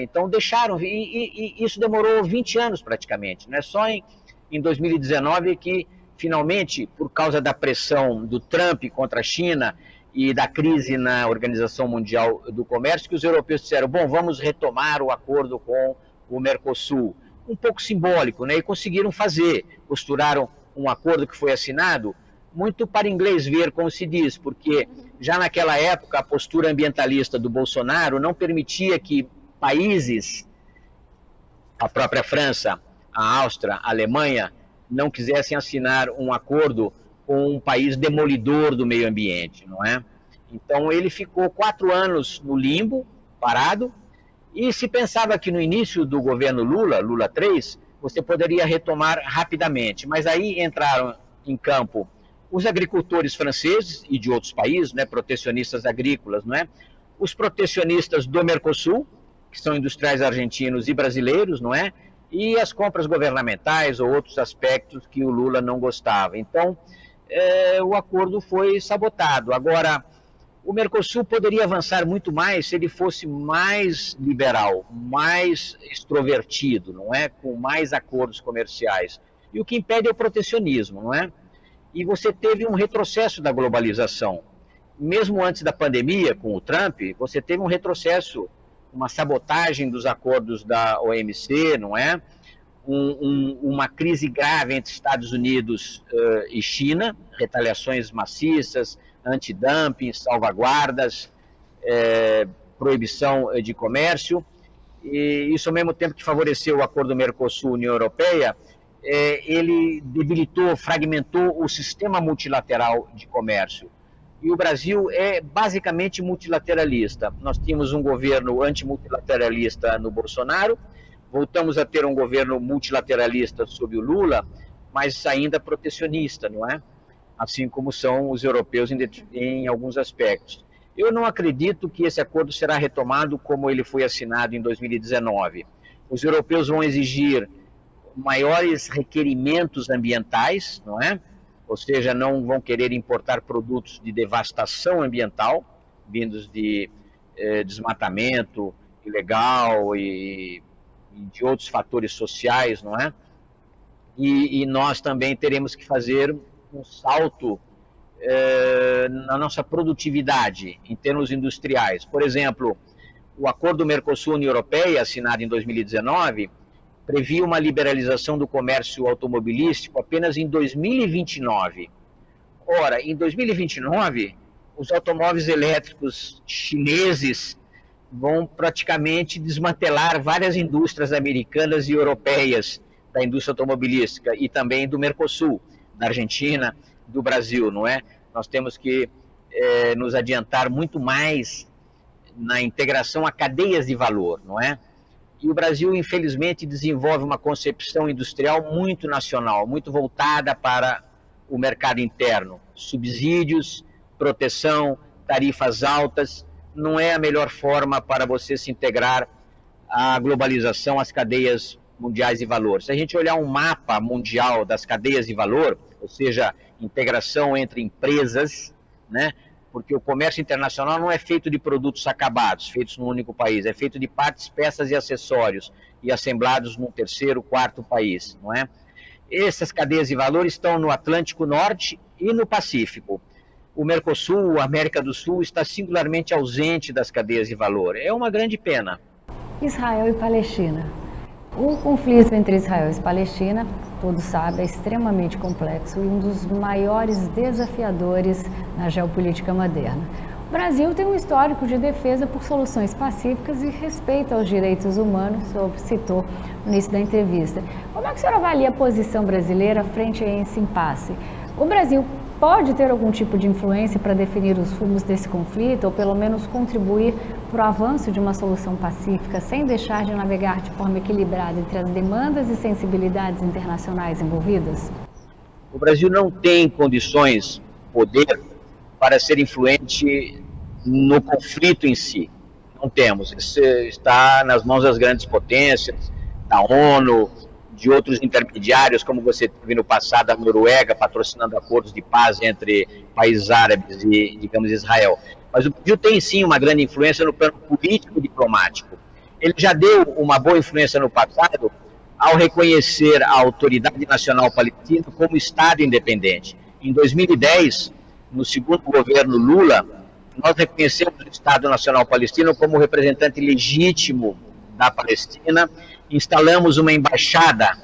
então deixaram, e isso demorou 20 anos praticamente, não é só em 2019 que, finalmente, por causa da pressão do Trump contra a China e da crise na Organização Mundial do Comércio, que os europeus disseram: bom, vamos retomar o acordo com o Mercosul. Um pouco simbólico, né? E conseguiram fazer, costuraram um acordo que foi assinado, muito para inglês ver, como se diz, porque já naquela época a postura ambientalista do Bolsonaro não permitia que países, a própria França, a Áustria, a Alemanha, não quisessem assinar um acordo com um país demolidor do meio ambiente, não é? Então ele ficou 4 anos no limbo, parado, e se pensava que no início do governo Lula 3, você poderia retomar rapidamente, mas aí entraram em campo os agricultores franceses e de outros países, né, protecionistas agrícolas, não é? Os protecionistas do Mercosul, que são industriais argentinos e brasileiros, não é? E as compras governamentais ou outros aspectos que o Lula não gostava. Então, o acordo foi sabotado. Agora, o Mercosul poderia avançar muito mais se ele fosse mais liberal, mais extrovertido, não é? Com mais acordos comerciais. E o que impede é o protecionismo, não é? E você teve um retrocesso da globalização. Mesmo antes da pandemia, com o Trump, você teve um retrocesso, uma sabotagem dos acordos da OMC, não é? Uma crise grave entre Estados Unidos e China, retaliações maciças, antidumping, salvaguardas, proibição de comércio, e isso ao mesmo tempo que favoreceu o acordo Mercosul-União Europeia, ele debilitou, fragmentou o sistema multilateral de comércio. E o Brasil é basicamente multilateralista. Nós tínhamos um governo antimultilateralista no Bolsonaro, voltamos a ter um governo multilateralista sob o Lula, mas ainda protecionista, não é? Assim como são os europeus em alguns aspectos. Eu não acredito que esse acordo será retomado como ele foi assinado em 2019. Os europeus vão exigir maiores requerimentos ambientais, não é? Ou seja, não vão querer importar produtos de devastação ambiental, vindos de desmatamento ilegal e de outros fatores sociais, não é? E nós também teremos que fazer um salto na nossa produtividade, em termos industriais. Por exemplo, o acordo Mercosul-União Europeia, assinado em 2019, previa uma liberalização do comércio automobilístico apenas em 2029. Ora, em 2029, os automóveis elétricos chineses vão praticamente desmantelar várias indústrias americanas e europeias da indústria automobilística e também do Mercosul, da Argentina, do Brasil, não é? Nós temos que nos adiantar muito mais na integração a cadeias de valor, não é? E o Brasil, infelizmente, desenvolve uma concepção industrial muito nacional, muito voltada para o mercado interno. Subsídios, proteção, tarifas altas, não é a melhor forma para você se integrar à globalização, às cadeias mundiais de valor. Se a gente olhar um mapa mundial das cadeias de valor, ou seja, integração entre empresas, né? Porque o comércio internacional não é feito de produtos acabados, feitos num único país, é feito de partes, peças e acessórios, e assemblados num terceiro, quarto país, não é? Essas cadeias de valor estão no Atlântico Norte e no Pacífico. O Mercosul, a América do Sul, está singularmente ausente das cadeias de valor. É uma grande pena. Israel e Palestina. O conflito entre Israel e Palestina, todos sabem, é extremamente complexo e um dos maiores desafiadores na geopolítica moderna. O Brasil tem um histórico de defesa por soluções pacíficas e respeito aos direitos humanos, o senhor citou no início da entrevista. Como é que o senhor avalia a posição brasileira frente a esse impasse? O Brasil pode ter algum tipo de influência para definir os rumos desse conflito, ou pelo menos contribuir para o avanço de uma solução pacífica, sem deixar de navegar de forma equilibrada entre as demandas e sensibilidades internacionais envolvidas? O Brasil não tem condições, poder, para ser influente no conflito em si. Não temos. Isso está nas mãos das grandes potências, da ONU, de outros intermediários, como você teve no passado a Noruega, patrocinando acordos de paz entre países árabes e, digamos, Israel. Mas o Brasil tem sim uma grande influência no plano político e diplomático. Ele já deu uma boa influência no passado ao reconhecer a Autoridade Nacional Palestina como Estado independente. Em 2010, no segundo governo Lula, nós reconhecemos o Estado Nacional Palestino como representante legítimo da Palestina, instalamos uma embaixada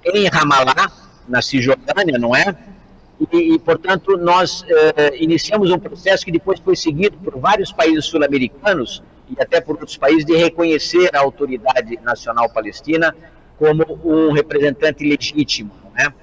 em Ramallah, na Cisjordânia, não é? Portanto, nós iniciamos um processo que depois foi seguido por vários países sul-americanos e até por outros países de reconhecer a Autoridade Nacional Palestina como um representante legítimo, não é?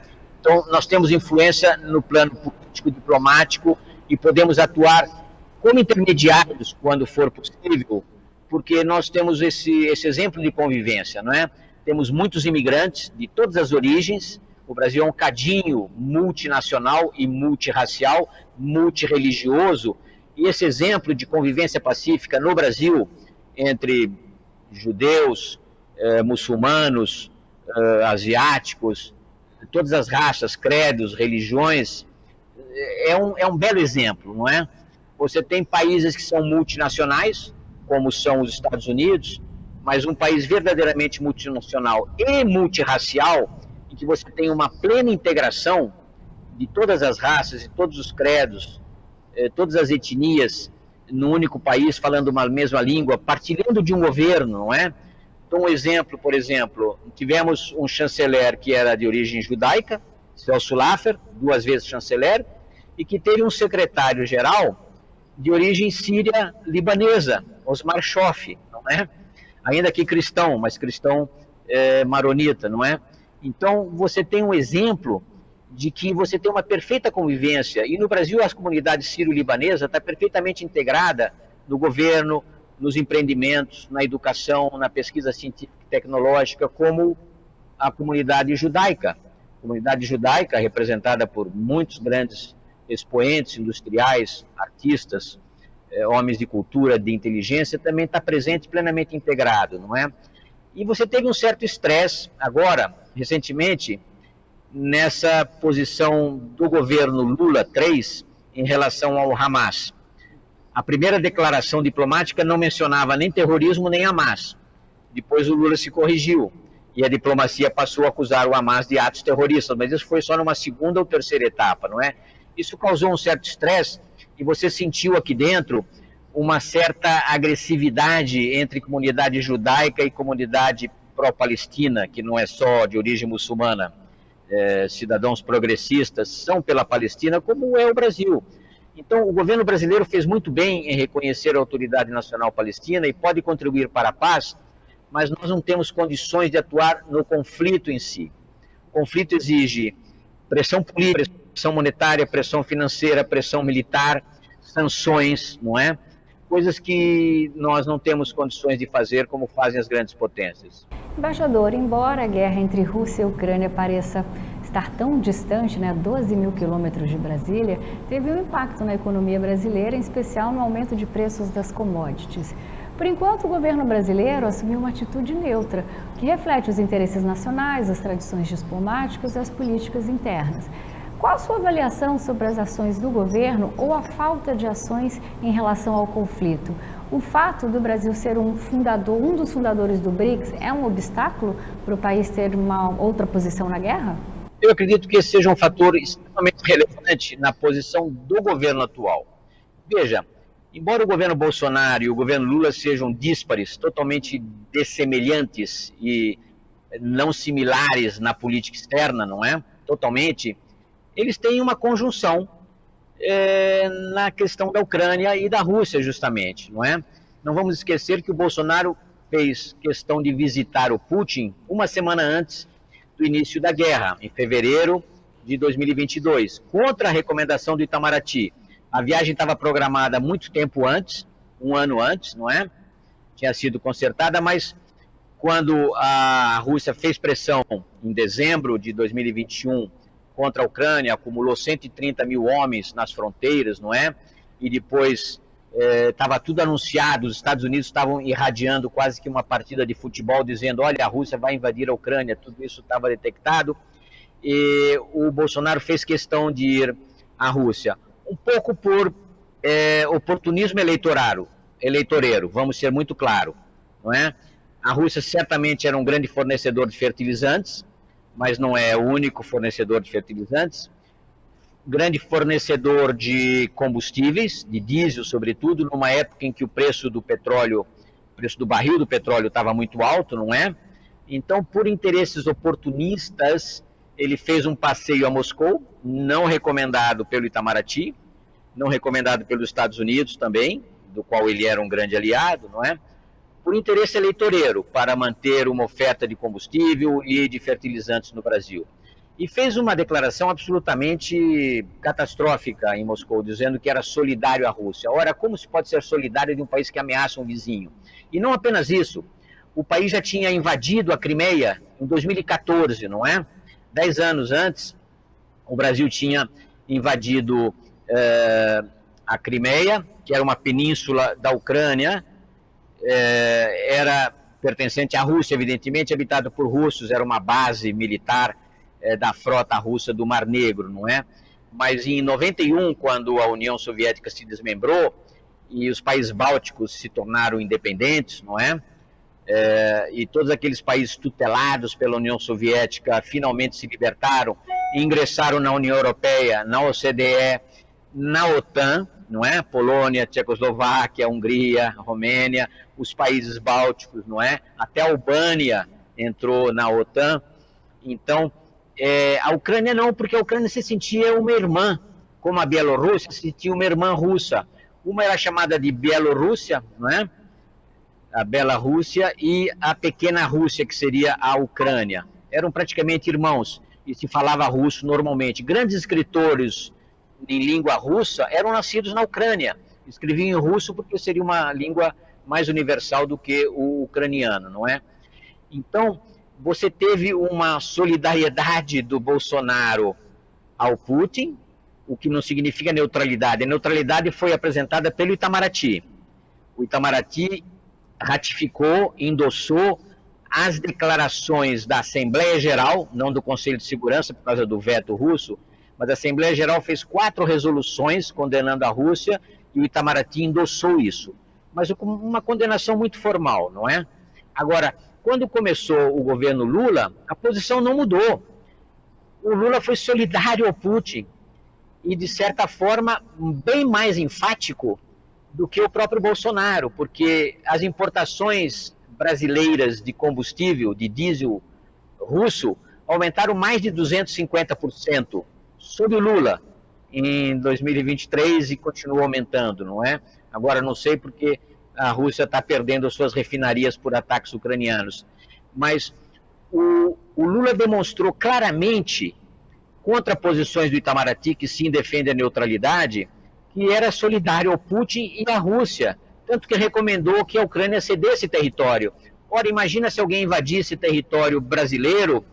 Então, nós temos influência no plano político, diplomático e podemos atuar como intermediários quando for possível, porque nós temos esse exemplo de convivência, não é? Temos muitos imigrantes de todas as origens, o Brasil é um cadinho multinacional e multirracial, multirreligioso, e esse exemplo de convivência pacífica no Brasil, entre judeus, muçulmanos, asiáticos, todas as raças, credos, religiões, é um belo exemplo, não é? Você tem países que são multinacionais, como são os Estados Unidos, mas um país verdadeiramente multinacional e multirracial, em que você tem uma plena integração de todas as raças e todos os credos, todas as etnias, num único país, falando uma mesma língua, partilhando de um governo, não é? Então, um exemplo, por exemplo, tivemos um chanceler que era de origem judaica, Celso Laffer, 2 vezes chanceler, e que teve um secretário-geral de origem síria-libanesa, Osmar Schoff, não é? Ainda que cristão, mas cristão maronita, não é? Então, você tem um exemplo de que você tem uma perfeita convivência, e no Brasil a comunidade sírio-libanesa está perfeitamente integrada no governo, nos empreendimentos, na educação, na pesquisa científica e tecnológica, como a comunidade judaica. A comunidade judaica, representada por muitos grandes expoentes industriais, artistas, homens de cultura, de inteligência, também está presente, plenamente integrado, não é? E você teve um certo estresse agora, recentemente, nessa posição do governo Lula 3 em relação ao Hamas. A primeira declaração diplomática não mencionava nem terrorismo nem Hamas. Depois o Lula se corrigiu e a diplomacia passou a acusar o Hamas de atos terroristas, mas isso foi só numa segunda ou terceira etapa, não é? Isso causou um certo estresse e você sentiu aqui dentro uma certa agressividade entre comunidade judaica e comunidade pró-palestina, que não é só de origem muçulmana. Cidadãos progressistas são pela Palestina, como é o Brasil. Então, o governo brasileiro fez muito bem em reconhecer a Autoridade Nacional Palestina e pode contribuir para a paz, mas nós não temos condições de atuar no conflito em si. O conflito exige pressão política, pressão monetária, pressão financeira, pressão militar, sanções, não é? Coisas que nós não temos condições de fazer como fazem as grandes potências. Embaixador, embora a guerra entre Rússia e Ucrânia pareça estar tão distante, 12 mil quilômetros de Brasília, teve um impacto na economia brasileira, em especial no aumento de preços das commodities. Por enquanto, o governo brasileiro assumiu uma atitude neutra, que reflete os interesses nacionais, as tradições diplomáticas e as políticas internas. Qual a sua avaliação sobre as ações do governo ou a falta de ações em relação ao conflito? O fato do Brasil ser um dos fundadores do BRICS é um obstáculo para o país ter uma outra posição na guerra? Eu acredito que esse seja um fator extremamente relevante na posição do governo atual. Veja, embora o governo Bolsonaro e o governo Lula sejam díspares, totalmente dessemelhantes e não similares na política externa, não é? Totalmente, eles têm uma conjunção na questão da Ucrânia e da Rússia, justamente, não é? Não vamos esquecer que o Bolsonaro fez questão de visitar o Putin uma semana antes do início da guerra, em fevereiro de 2022, contra a recomendação do Itamaraty. A viagem estava programada muito tempo antes, um ano antes, não é? Tinha sido consertada, mas quando a Rússia fez pressão em dezembro de 2021 contra a Ucrânia, acumulou 130 mil homens nas fronteiras, não é? E depois estava tudo anunciado, os Estados Unidos estavam irradiando quase que uma partida de futebol, dizendo, olha, a Rússia vai invadir a Ucrânia, tudo isso estava detectado, e o Bolsonaro fez questão de ir à Rússia, um pouco por oportunismo eleitoreiro, vamos ser muito claros, não é? A Rússia certamente era um grande fornecedor de fertilizantes, mas não é o único fornecedor de fertilizantes, grande fornecedor de combustíveis, de diesel sobretudo, numa época em que o preço do petróleo, o preço do barril do petróleo estava muito alto, não é? Então, por interesses oportunistas, ele fez um passeio a Moscou, não recomendado pelo Itamaraty, não recomendado pelos Estados Unidos também, do qual ele era um grande aliado, não é? Por interesse eleitoreiro, para manter uma oferta de combustível e de fertilizantes no Brasil. E fez uma declaração absolutamente catastrófica em Moscou, dizendo que era solidário à Rússia. Ora, como se pode ser solidário de um país que ameaça um vizinho? E não apenas isso, o país já tinha invadido a Crimeia em 2014, não é? 10 anos antes, o Brasil tinha invadido a Crimeia, que era uma península da Ucrânia, era pertencente à Rússia, evidentemente, habitada por russos, era uma base militar da frota russa do Mar Negro, não é? Mas em 91, quando a União Soviética se desmembrou e os países bálticos se tornaram independentes, não é? E todos aqueles países tutelados pela União Soviética finalmente se libertaram e ingressaram na União Europeia, na OCDE, na OTAN, não é? Polônia, Tchecoslováquia, Hungria, Romênia, os países bálticos, não é? Até a Albânia entrou na OTAN. Então, a Ucrânia não, porque a Ucrânia se sentia uma irmã, como a Bielorrússia se sentia uma irmã russa. Uma era chamada de Bielorrússia, não é? A Bela-Rússia, e a pequena Rússia, que seria a Ucrânia. Eram praticamente irmãos, e se falava russo normalmente. Grandes escritores em língua russa eram nascidos na Ucrânia. Escreviam em russo porque seria uma língua mais universal do que o ucraniano, não é? Então, você teve uma solidariedade do Bolsonaro ao Putin, o que não significa neutralidade. A neutralidade foi apresentada pelo Itamaraty. O Itamaraty ratificou, endossou as declarações da Assembleia Geral, não do Conselho de Segurança por causa do veto russo, mas a Assembleia Geral fez 4 resoluções condenando a Rússia e o Itamaraty endossou isso. Mas com uma condenação muito formal, não é? Agora, quando começou o governo Lula, a posição não mudou. O Lula foi solidário ao Putin e, de certa forma, bem mais enfático do que o próprio Bolsonaro, porque as importações brasileiras de combustível, de diesel russo, aumentaram mais de 250% sob o Lula em 2023 e continua aumentando, não é? Agora não sei porque a Rússia está perdendo as suas refinarias por ataques ucranianos. Mas o Lula demonstrou claramente, contra posições do Itamaraty, que sim defende a neutralidade, que era solidário ao Putin e à Rússia, tanto que recomendou que a Ucrânia cedesse território. Ora, imagina se alguém invadisse território brasileiro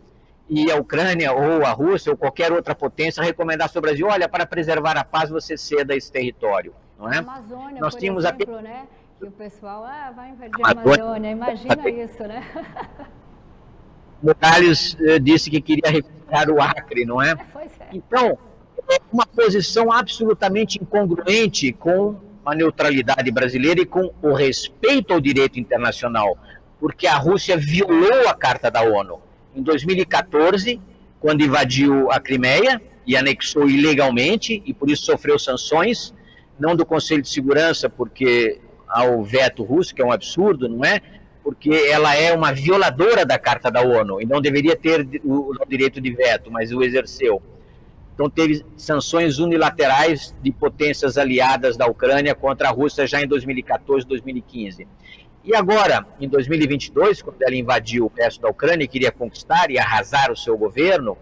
e a Ucrânia ou a Rússia ou qualquer outra potência recomendasse ao Brasil, olha, para preservar a paz você ceda esse território, não é? A Amazônia, nós tínhamos exemplo, né? Que o pessoal vai invadir a Amazônia, imagina isso, né? Morales disse que queria recuperar o Acre, não é? Pois é. Então, é uma posição absolutamente incongruente com a neutralidade brasileira e com o respeito ao direito internacional, porque a Rússia violou a Carta da ONU. Em 2014, quando invadiu a Crimeia e anexou ilegalmente, e por isso sofreu sanções, não do Conselho de Segurança, porque há o veto russo, que é um absurdo, não é? Porque ela é uma violadora da Carta da ONU e não deveria ter o direito de veto, mas o exerceu. Então teve sanções unilaterais de potências aliadas da Ucrânia contra a Rússia já em 2014, 2015. E agora, em 2022, quando ela invadiu o resto da Ucrânia e queria conquistar e arrasar o seu governo,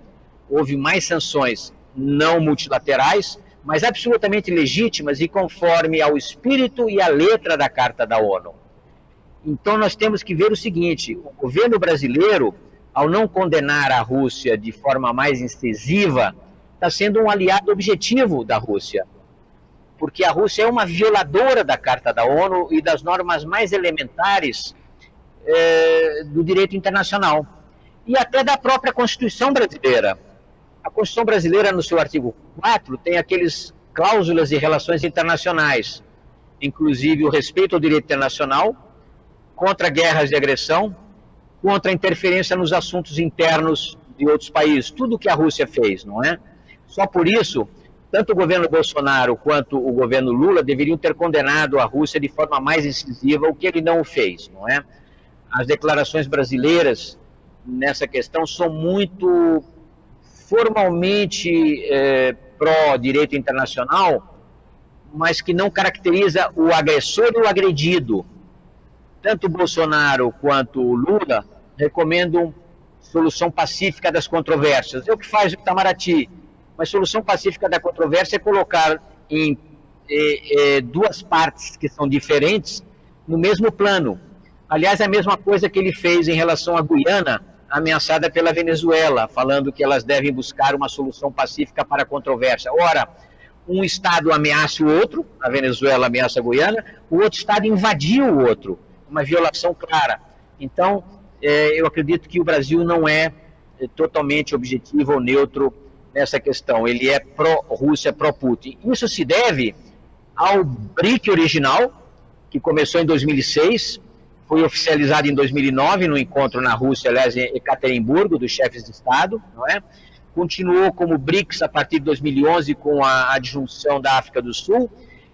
houve mais sanções não multilaterais, mas absolutamente legítimas e conforme ao espírito e à letra da Carta da ONU. Então nós temos que ver o seguinte, o governo brasileiro, ao não condenar a Rússia de forma mais incisiva, está sendo um aliado objetivo da Rússia. Porque a Rússia é uma violadora da Carta da ONU e das normas mais elementares do direito internacional. E até da própria Constituição brasileira. A Constituição brasileira, no seu artigo 4, tem aqueles cláusulas de relações internacionais, inclusive o respeito ao direito internacional, contra guerras de agressão, contra a interferência nos assuntos internos de outros países. Tudo o que a Rússia fez, não é? Só por isso, tanto o governo Bolsonaro quanto o governo Lula deveriam ter condenado a Rússia de forma mais incisiva, o que ele não fez, não é? As declarações brasileiras nessa questão são muito formalmente pró-direito internacional, mas que não caracteriza o agressor e o agredido. Tanto o Bolsonaro quanto o Lula recomendam solução pacífica das controvérsias. É o que faz o Itamaraty. Mas solução pacífica da controvérsia é colocar em duas partes que são diferentes no mesmo plano. Aliás, é a mesma coisa que ele fez em relação à Guiana, ameaçada pela Venezuela, falando que elas devem buscar uma solução pacífica para a controvérsia. Ora, um Estado ameaça o outro, a Venezuela ameaça a Guiana, o outro Estado invadiu o outro, uma violação clara. Então, eu acredito que o Brasil não é totalmente objetivo ou neutro nessa questão. Ele é pró-Rússia, pró-Putin. Isso se deve ao BRIC original, que começou em 2006, foi oficializado em 2009, no encontro na Rússia, aliás, em Ekaterimburgo, dos chefes de Estado, não é? Continuou como BRICS a partir de 2011, com a adjunção da África do Sul,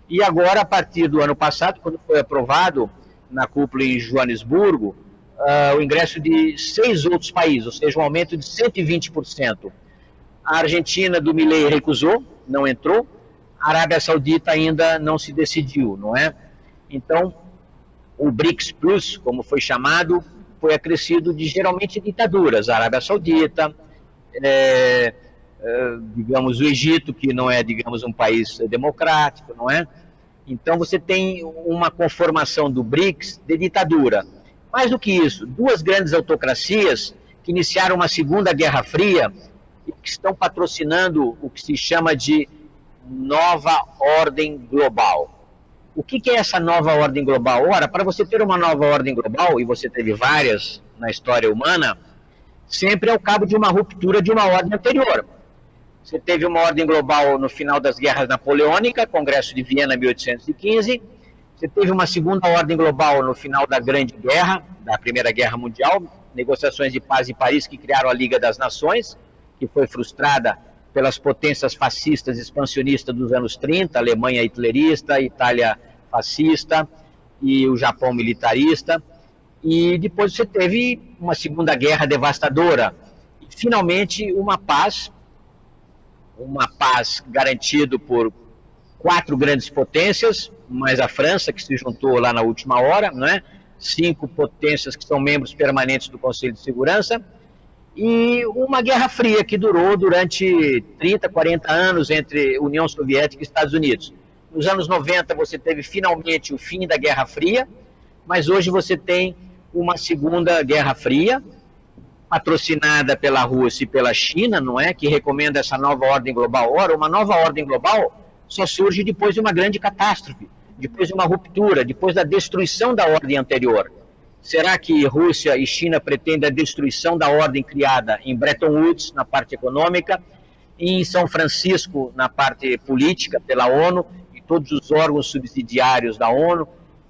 e agora, a partir do ano passado, quando foi aprovado na cúpula em Joanesburgo, o ingresso de 6 outros países, ou seja, um aumento de 120%. A Argentina, do Milei, recusou, não entrou, a Arábia Saudita ainda não se decidiu, não é? Então, o BRICS Plus, como foi chamado, foi acrescido de geralmente ditaduras. A Arábia Saudita, digamos, o Egito, que não é, digamos, um país democrático, não é? Então você tem uma conformação do BRICS de ditadura. Mais do que isso, 2 grandes autocracias que iniciaram uma segunda Guerra Fria e que estão patrocinando o que se chama de nova ordem global. O que é essa nova ordem global? Ora, para você ter uma nova ordem global, e você teve várias na história humana, sempre é o cabo de uma ruptura de uma ordem anterior. Você teve uma ordem global no final das guerras napoleônicas, Congresso de Viena, 1815. Você teve uma segunda ordem global no final da Grande Guerra, da Primeira Guerra Mundial, negociações de paz em Paris que criaram a Liga das Nações, que foi frustrada pelas potências fascistas expansionistas dos anos 30, Alemanha hitlerista, Itália fascista e o Japão militarista. E depois você teve uma segunda guerra devastadora. E, finalmente, uma paz garantida por 4 grandes potências, mais a França, que se juntou lá na última hora, né? 5 potências que são membros permanentes do Conselho de Segurança, e uma Guerra Fria que durou durante 30, 40 anos entre União Soviética e Estados Unidos. Nos anos 90 você teve finalmente o fim da Guerra Fria, mas hoje você tem uma segunda Guerra Fria, patrocinada pela Rússia e pela China, não é? Que recomenda essa nova ordem global. Ora, uma nova ordem global só surge depois de uma grande catástrofe, depois de uma ruptura, depois da destruição da ordem anterior. Será que Rússia e China pretendem a destruição da ordem criada em Bretton Woods, na parte econômica, e em São Francisco, na parte política, pela ONU, e todos os órgãos subsidiários da ONU,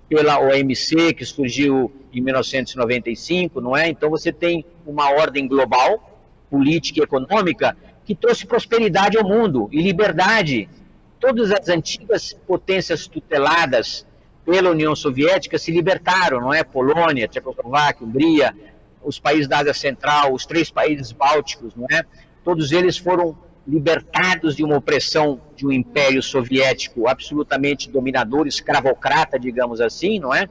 pela OMC, que surgiu em 1995, não é? Então você tem uma ordem global, política e econômica, que trouxe prosperidade ao mundo e liberdade. Todas as antigas potências tuteladas pela União Soviética se libertaram, não é? Polônia, Tchecoslováquia, Hungria, os países da Ásia Central, os 3 países bálticos, não é? Todos eles foram libertados de uma opressão de um império soviético absolutamente dominador, escravocrata, digamos assim, não é?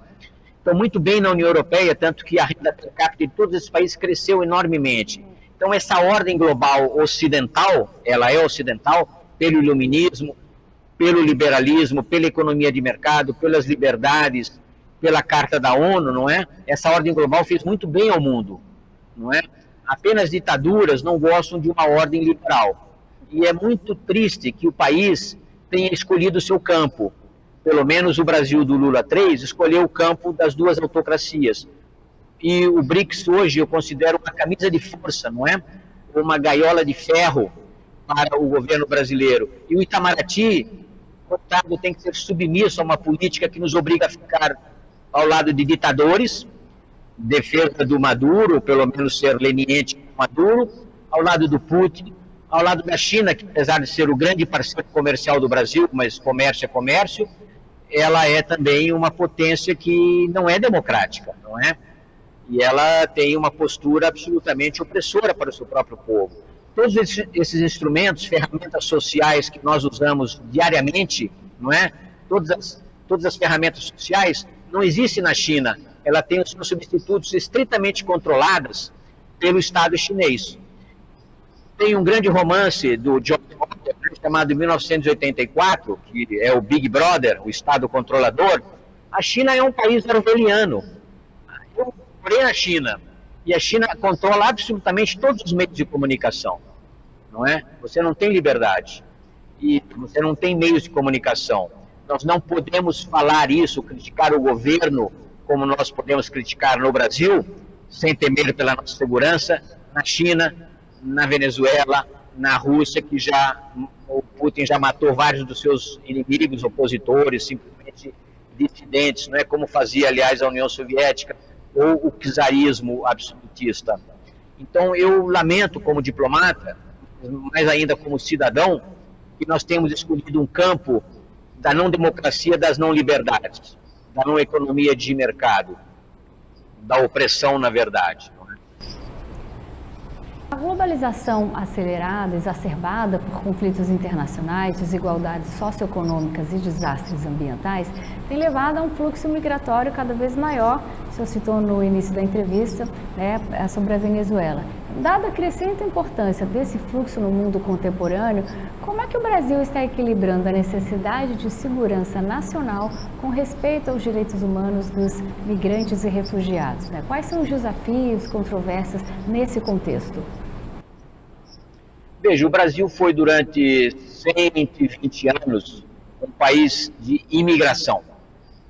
Então, muito bem na União Europeia, tanto que a renda per capita de todos esses países cresceu enormemente. Então, essa ordem global ocidental, ela é ocidental pelo iluminismo, pelo liberalismo, pela economia de mercado, pelas liberdades, pela Carta da ONU, não é? Essa ordem global fez muito bem ao mundo, não é? Apenas ditaduras não gostam de uma ordem liberal. E é muito triste que o país tenha escolhido o seu campo. Pelo menos o Brasil do Lula 3 escolheu o campo das duas autocracias. E o BRICS hoje eu considero uma camisa de força, não é? Uma gaiola de ferro para o governo brasileiro. E o Itamaraty, coitado, tem que ser submisso a uma política que nos obriga a ficar ao lado de ditadores, defesa do Maduro, pelo menos ser leniente com Maduro, ao lado do Putin, ao lado da China, que apesar de ser o grande parceiro comercial do Brasil, mas comércio é comércio, ela é também uma potência que não é democrática, não é? E ela tem uma postura absolutamente opressora para o seu próprio povo. Todos esses instrumentos, ferramentas sociais que nós usamos diariamente, não é? Todas as ferramentas sociais não existem na China. Ela tem os seus substitutos estritamente controlados pelo Estado chinês. Tem um grande romance do George Orwell, chamado 1984, que é o Big Brother, o Estado controlador. A China é um país orwelliano. Eu morei na China, e a China controla absolutamente todos os meios de comunicação, não é? Você não tem liberdade, e você não tem meios de comunicação. Nós não podemos falar isso, criticar o governo, como nós podemos criticar no Brasil, sem temer pela nossa segurança, na China, na Venezuela, na Rússia, que o Putin já matou vários dos seus inimigos, opositores, simplesmente dissidentes, não é? Como fazia, aliás, a União Soviética, ou o czarismo absolutista. Então, eu lamento como diplomata, mais ainda como cidadão, que nós temos escolhido um campo da não democracia, das não liberdades, da não economia de mercado, da opressão, na verdade. A globalização acelerada, exacerbada por conflitos internacionais, desigualdades socioeconômicas e desastres ambientais, tem levado a um fluxo migratório cada vez maior. O senhor citou no início da entrevista, né, sobre a Venezuela. Dada a crescente importância desse fluxo no mundo contemporâneo, como é que o Brasil está equilibrando a necessidade de segurança nacional com respeito aos direitos humanos dos migrantes e refugiados, né? Quais são os desafios, controvérsias nesse contexto? Veja, o Brasil foi durante 120 anos um país de imigração.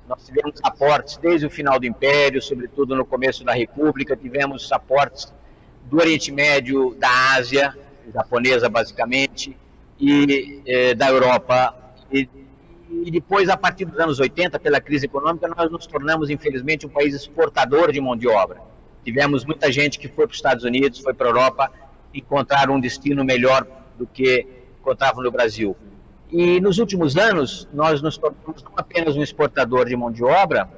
Nós tivemos aportes desde o final do Império, sobretudo no começo da República, tivemos aportes do Oriente Médio, da Ásia, japonesa basicamente, e da Europa. E depois, a partir dos anos 80, pela crise econômica, nós nos tornamos, infelizmente, um país exportador de mão de obra. Tivemos muita gente que foi para os Estados Unidos, foi para a Europa, encontrar um destino melhor do que encontravam no Brasil. E nos últimos anos, nós nos tornamos não apenas um exportador de mão de obra,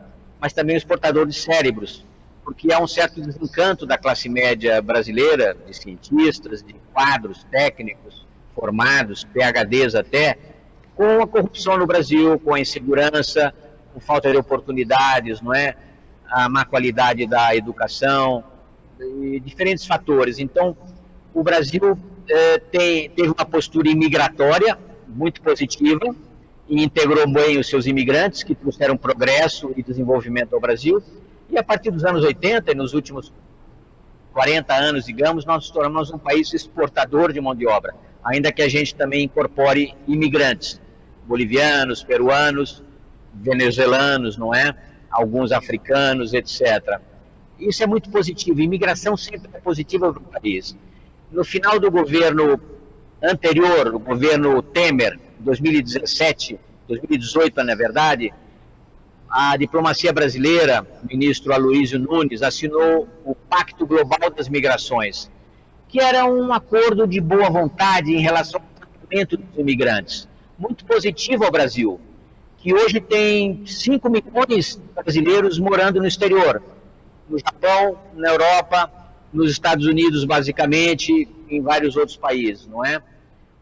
mas também um exportador de cérebros, porque há um certo desencanto da classe média brasileira, de cientistas, de quadros técnicos, formados, PhDs até, com a corrupção no Brasil, com a insegurança, com falta de oportunidades, não é? A má qualidade da educação, e diferentes fatores. Então, o Brasil teve uma postura imigratória muito positiva e integrou bem os seus imigrantes, que trouxeram progresso e desenvolvimento ao Brasil. E a partir dos anos 80, e nos últimos 40 anos, digamos, nós nos tornamos um país exportador de mão de obra, ainda que a gente também incorpore imigrantes, bolivianos, peruanos, venezuelanos, não é? Alguns africanos, etc. Isso é muito positivo. Imigração sempre é positiva para o país. No final do governo anterior, o governo Temer, 2017, 2018, na verdade, a diplomacia brasileira, o ministro Aloysio Nunes, assinou o Pacto Global das Migrações, que era um acordo de boa vontade em relação ao tratamento dos imigrantes, muito positivo ao Brasil, que hoje tem 5 milhões de brasileiros morando no exterior, no Japão, na Europa, nos Estados Unidos, basicamente, em vários outros países, não é?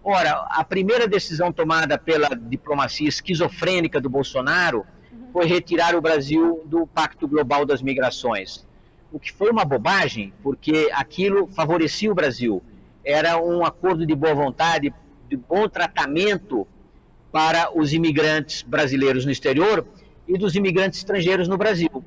Ora, a primeira decisão tomada pela diplomacia esquizofrênica do Bolsonaro foi retirar o Brasil do Pacto Global das Migrações, o que foi uma bobagem, porque aquilo favorecia o Brasil. Era um acordo de boa vontade, de bom tratamento para os imigrantes brasileiros no exterior e dos imigrantes estrangeiros no Brasil.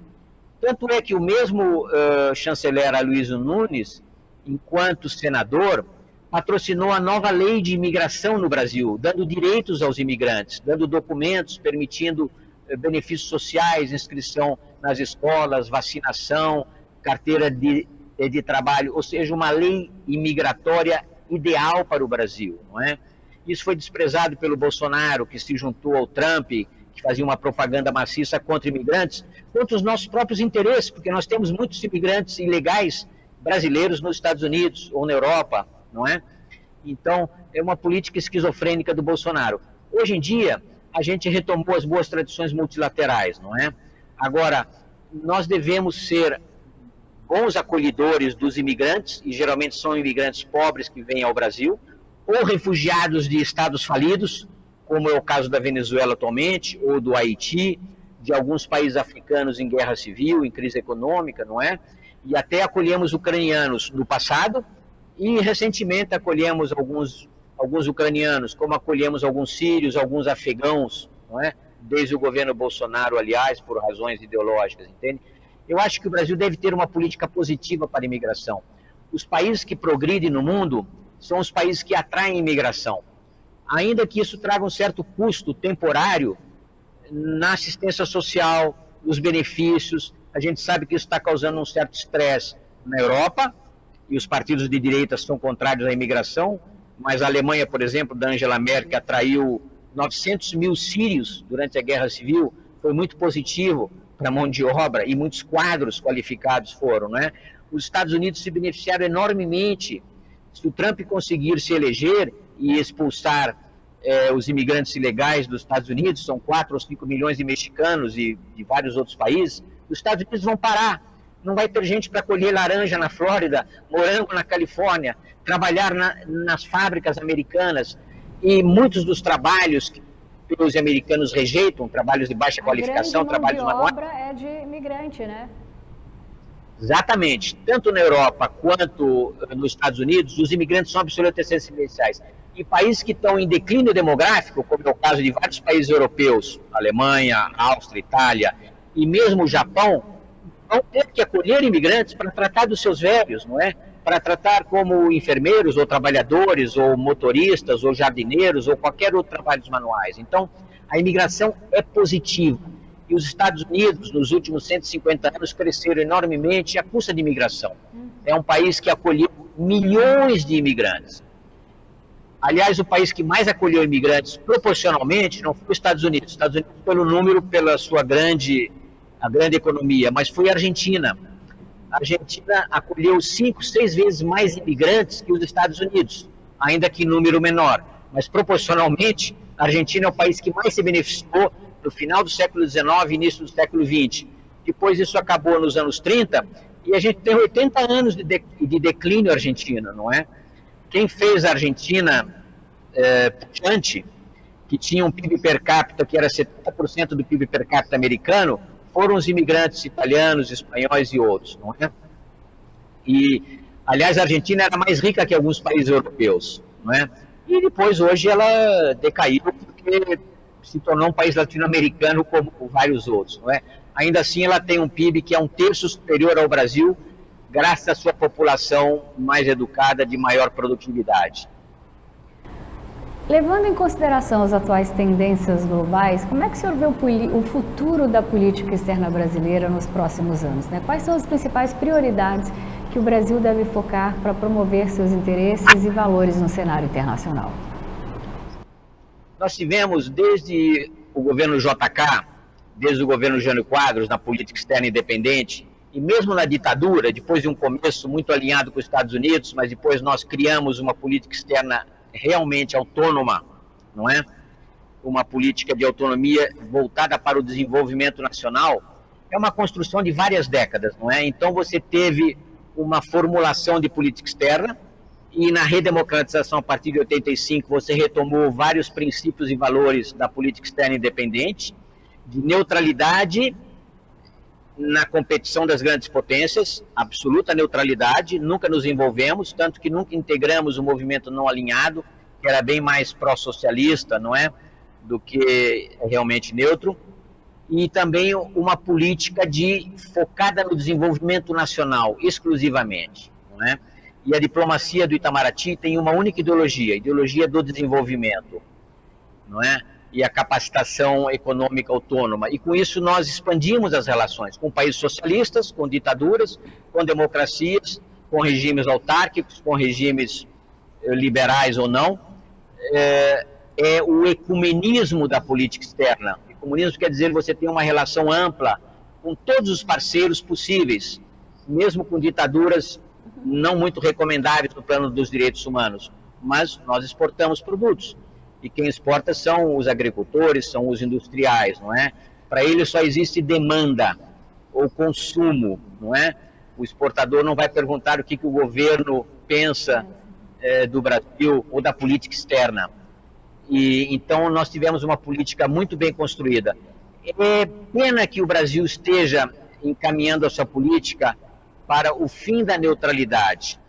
Tanto é que o mesmo chanceler Aloysio Nunes, enquanto senador, patrocinou a nova lei de imigração no Brasil, dando direitos aos imigrantes, dando documentos, permitindo benefícios sociais, inscrição nas escolas, vacinação, carteira de trabalho, ou seja, uma lei imigratória ideal para o Brasil, não é? Isso foi desprezado pelo Bolsonaro, que se juntou ao Trump, que fazia uma propaganda maciça contra imigrantes, contra os nossos próprios interesses, porque nós temos muitos imigrantes ilegais brasileiros nos Estados Unidos ou na Europa, não é? Então, é uma política esquizofrênica do Bolsonaro. Hoje em dia, a gente retomou as boas tradições multilaterais, não é? Agora, nós devemos ser bons acolhedores dos imigrantes, e geralmente são imigrantes pobres que vêm ao Brasil, ou refugiados de estados falidos, como é o caso da Venezuela atualmente, ou do Haiti, de alguns países africanos em guerra civil, em crise econômica, não é? E até acolhemos ucranianos no passado, e recentemente acolhemos alguns ucranianos, como acolhemos alguns sírios, alguns afegãos, não é? Desde o governo Bolsonaro, aliás, por razões ideológicas, entende? Eu acho que o Brasil deve ter uma política positiva para a imigração. Os países que progridem no mundo são os países que atraem imigração. Ainda que isso traga um certo custo temporário na assistência social, nos benefícios, a gente sabe que isso está causando um certo estresse na Europa, e os partidos de direita são contrários à imigração, mas a Alemanha, por exemplo, da Angela Merkel, atraiu 900 mil sírios durante a Guerra Civil, foi muito positivo para a mão de obra, e muitos quadros qualificados foram, né? Os Estados Unidos se beneficiaram enormemente. Se o Trump conseguir se eleger e expulsar os imigrantes ilegais dos Estados Unidos, são 4 ou 5 milhões de mexicanos e de vários outros países, os Estados Unidos vão parar. Não vai ter gente para colher laranja na Flórida, morango na Califórnia, trabalhar nas fábricas americanas. E muitos dos trabalhos que os americanos rejeitam, trabalhos de baixa qualificação, trabalhos manuais. A grande mão de obra é de imigrante, né? Exatamente. Tanto na Europa quanto nos Estados Unidos, os imigrantes são absolutamente essenciais. E países que estão em declínio demográfico, como é o caso de vários países europeus, Alemanha, Áustria, Itália e mesmo o Japão, vão ter que acolher imigrantes para tratar dos seus velhos, não é? Para tratar como enfermeiros, ou trabalhadores, ou motoristas, ou jardineiros, ou qualquer outro trabalho dos manuais. Então, a imigração é positiva. E os Estados Unidos, nos últimos 150 anos, cresceram enormemente à custa de imigração. É um país que acolheu milhões de imigrantes. Aliás, o país que mais acolheu imigrantes proporcionalmente não foi os Estados Unidos. Os Estados Unidos pelo número, pela sua grande economia, mas foi a Argentina. A Argentina acolheu 5, 6 vezes mais imigrantes que os Estados Unidos, ainda que em número menor. Mas, proporcionalmente, a Argentina é o país que mais se beneficiou no final do século XIX e início do século XX. Depois isso acabou nos anos 30, e a gente tem 80 anos de declínio argentino, não é? Quem fez a Argentina pujante, que tinha um PIB per capita que era 70% do PIB per capita americano, foram os imigrantes italianos, espanhóis e outros, não é? E, aliás, a Argentina era mais rica que alguns países europeus, não é? E depois, hoje, ela decaiu porque se tornou um país latino-americano como vários outros, não é? Ainda assim, ela tem um PIB que é 1/3 superior ao Brasil, graças à sua população mais educada, de maior produtividade. Levando em consideração as atuais tendências globais, como é que o senhor vê o futuro da política externa brasileira nos próximos anos, né? Quais são as principais prioridades que o Brasil deve focar para promover seus interesses e valores no cenário internacional? Nós tivemos, desde o governo JK, desde o governo Jânio Quadros, na política externa independente, e mesmo na ditadura, depois de um começo muito alinhado com os Estados Unidos, mas depois nós criamos uma política externa realmente autônoma, não é? Uma política de autonomia voltada para o desenvolvimento nacional, é uma construção de várias décadas, não é? Então você teve uma formulação de política externa, e na redemocratização a partir de 85 você retomou vários princípios e valores da política externa independente, de neutralidade na competição das grandes potências, absoluta neutralidade, nunca nos envolvemos, tanto que nunca integramos o movimento não alinhado, que era bem mais pró-socialista, não é, do que realmente neutro, e também uma política focada no desenvolvimento nacional, exclusivamente, não é? E a diplomacia do Itamaraty tem uma única ideologia, a ideologia do desenvolvimento, não é? E a capacitação econômica autônoma. E com isso nós expandimos as relações com países socialistas, com ditaduras, com democracias, com regimes autárquicos, com regimes liberais ou não. É o ecumenismo da política externa. Ecumenismo quer dizer que você tem uma relação ampla com todos os parceiros possíveis, mesmo com ditaduras não muito recomendáveis no plano dos direitos humanos. Mas nós exportamos produtos. E quem exporta são os agricultores, são os industriais, não é? Para eles só existe demanda ou consumo, não é? O exportador não vai perguntar o que o governo pensa do Brasil ou da política externa. E então nós tivemos uma política muito bem construída. É pena que o Brasil esteja encaminhando a sua política para o fim da neutralidade,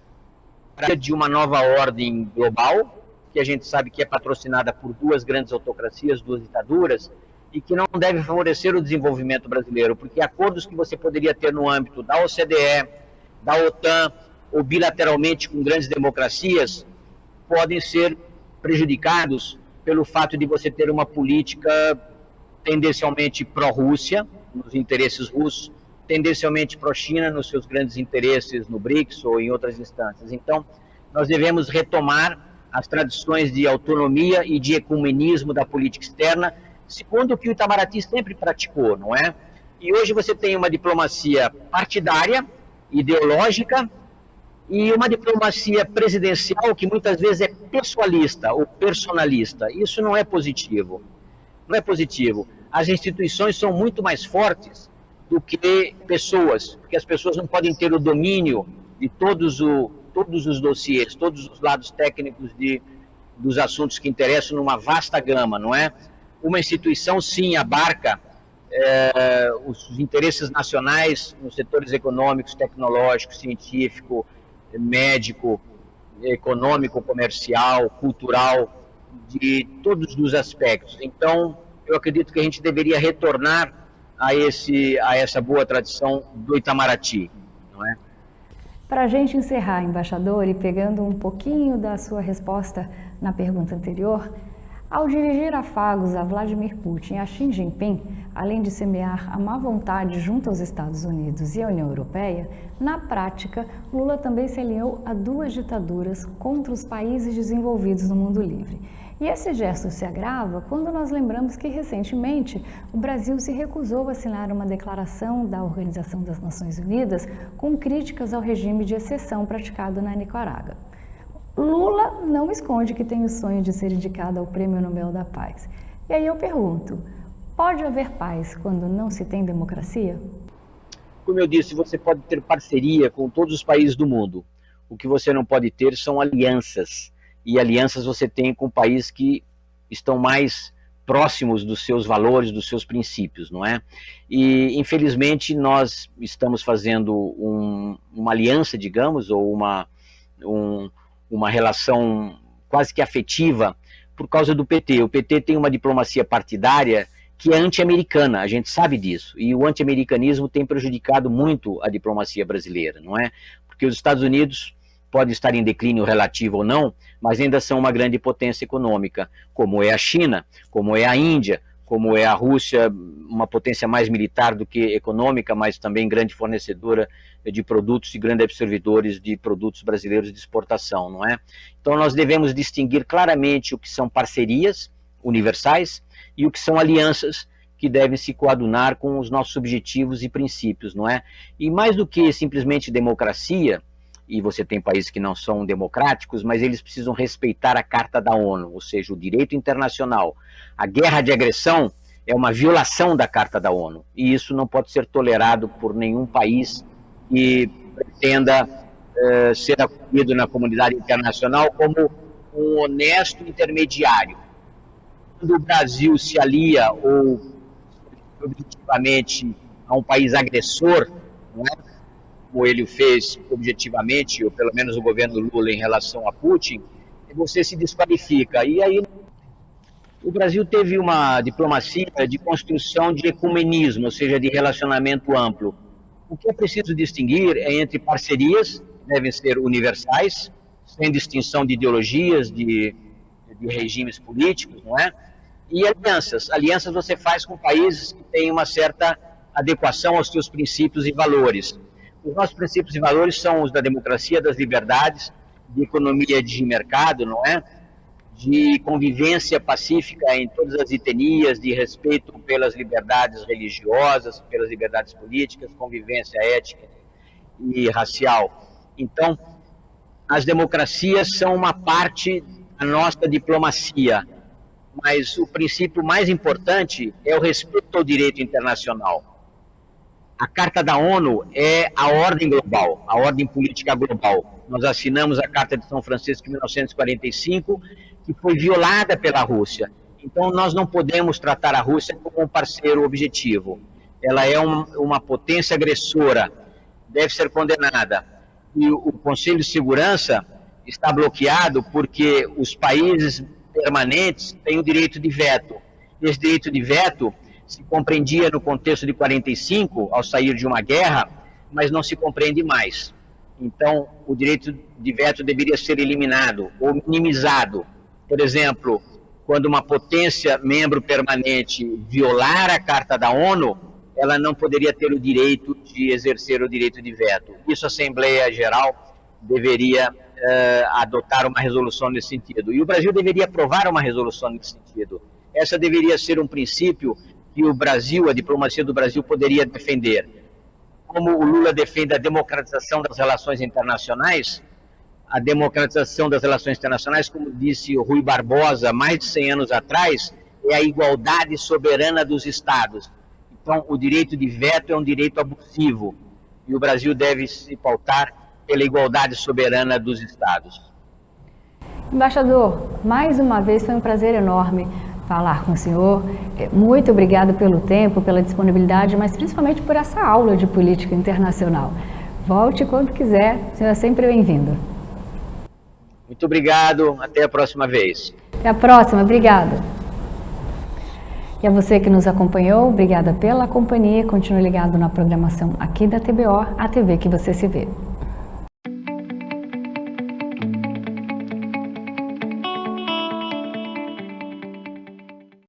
para de uma nova ordem global, que a gente sabe que é patrocinada por duas grandes autocracias, duas ditaduras, e que não deve favorecer o desenvolvimento brasileiro, porque acordos que você poderia ter no âmbito da OCDE, da OTAN, ou bilateralmente com grandes democracias, podem ser prejudicados pelo fato de você ter uma política tendencialmente pró-Rússia, nos interesses russos, tendencialmente pró-China, nos seus grandes interesses no BRICS ou em outras instâncias. Então, nós devemos retomar as tradições de autonomia e de ecumenismo da política externa, segundo o que o Itamaraty sempre praticou, não é? E hoje você tem uma diplomacia partidária, ideológica, e uma diplomacia presidencial que muitas vezes é pessoalista ou personalista. Isso não é positivo. Não é positivo. As instituições são muito mais fortes do que pessoas, porque as pessoas não podem ter o domínio de todos os dossiês, todos os lados técnicos dos assuntos que interessam numa vasta gama, não é? Uma instituição, sim, abarca os interesses nacionais nos setores econômicos, tecnológico, científico, médico, econômico, comercial, cultural, de todos os aspectos. Então, eu acredito que a gente deveria retornar a essa boa tradição do Itamaraty, não é? Para a gente encerrar, embaixador, e pegando um pouquinho da sua resposta na pergunta anterior, ao dirigir afagos a Vladimir Putin e a Xi Jinping, além de semear a má vontade junto aos Estados Unidos e à União Europeia, na prática, Lula também se alinhou a duas ditaduras contra os países desenvolvidos no mundo livre. E esse gesto se agrava quando nós lembramos que, recentemente, o Brasil se recusou a assinar uma declaração da Organização das Nações Unidas com críticas ao regime de exceção praticado na Nicarágua. Lula não esconde que tem o sonho de ser indicado ao Prêmio Nobel da Paz. E aí eu pergunto, pode haver paz quando não se tem democracia? Como eu disse, você pode ter parceria com todos os países do mundo. O que você não pode ter são alianças. E alianças você tem com países que estão mais próximos dos seus valores, dos seus princípios, não é? E, infelizmente, nós estamos fazendo uma aliança, digamos, ou uma relação quase que afetiva por causa do PT. O PT tem uma diplomacia partidária que é anti-americana, a gente sabe disso. E o anti-americanismo tem prejudicado muito a diplomacia brasileira, não é? Porque os Estados Unidos podem estar em declínio relativo ou não, mas ainda são uma grande potência econômica, como é a China, como é a Índia, como é a Rússia, uma potência mais militar do que econômica, mas também grande fornecedora de produtos e grandes absorvedores de produtos brasileiros de exportação, não é? Então nós devemos distinguir claramente o que são parcerias universais e o que são alianças que devem se coadunar com os nossos objetivos e princípios, não é? E mais do que simplesmente democracia, e você tem países que não são democráticos, mas eles precisam respeitar a Carta da ONU, ou seja, o direito internacional. A guerra de agressão é uma violação da Carta da ONU, e isso não pode ser tolerado por nenhum país que pretenda ser acolhido na comunidade internacional como um honesto intermediário. Quando o Brasil se alia ou objetivamente a um país agressor, não é? Como ele fez objetivamente, ou pelo menos o governo Lula em relação a Putin, você se desqualifica. E aí o Brasil teve uma diplomacia de construção de ecumenismo, ou seja, de relacionamento amplo. O que é preciso distinguir é entre parcerias, que devem ser universais, sem distinção de ideologias, de regimes políticos, não é? E alianças. Alianças você faz com países que têm uma certa adequação aos seus princípios e valores. Os nossos princípios e valores são os da democracia, das liberdades, de economia de mercado, não é? De convivência pacífica em todas as etnias, de respeito pelas liberdades religiosas, pelas liberdades políticas, convivência étnica e racial. Então, as democracias são uma parte da nossa diplomacia, mas o princípio mais importante é o respeito ao direito internacional. A Carta da ONU é a ordem global, a ordem política global. Nós assinamos a Carta de São Francisco em 1945, que foi violada pela Rússia. Então, nós não podemos tratar a Rússia como um parceiro objetivo. Ela é uma potência agressora, deve ser condenada. E o Conselho de Segurança está bloqueado porque os países permanentes têm o direito de veto. Esse direito de veto se compreendia no contexto de 45, ao sair de uma guerra, mas não se compreende mais. Então, o direito de veto deveria ser eliminado ou minimizado. Por exemplo, quando uma potência membro permanente violar a Carta da ONU, ela não poderia ter o direito de exercer o direito de veto. Isso a Assembleia Geral deveria adotar uma resolução nesse sentido. E o Brasil deveria aprovar uma resolução nesse sentido. Essa deveria ser um princípio que o Brasil, a diplomacia do Brasil, poderia defender. Como o Lula defende a democratização das relações internacionais, a democratização das relações internacionais, como disse o Rui Barbosa mais de 100 anos atrás, é a igualdade soberana dos Estados. Então, o direito de veto é um direito abusivo e o Brasil deve se pautar pela igualdade soberana dos Estados. Embaixador, mais uma vez foi um prazer enorme falar com o senhor. Muito obrigada pelo tempo, pela disponibilidade, mas principalmente por essa aula de política internacional. Volte quando quiser, o senhor é sempre bem-vindo. Muito obrigado, até a próxima vez. Até a próxima, obrigada. E a você que nos acompanhou, obrigada pela companhia. Continue ligado na programação aqui da TBO, a TV que você se vê.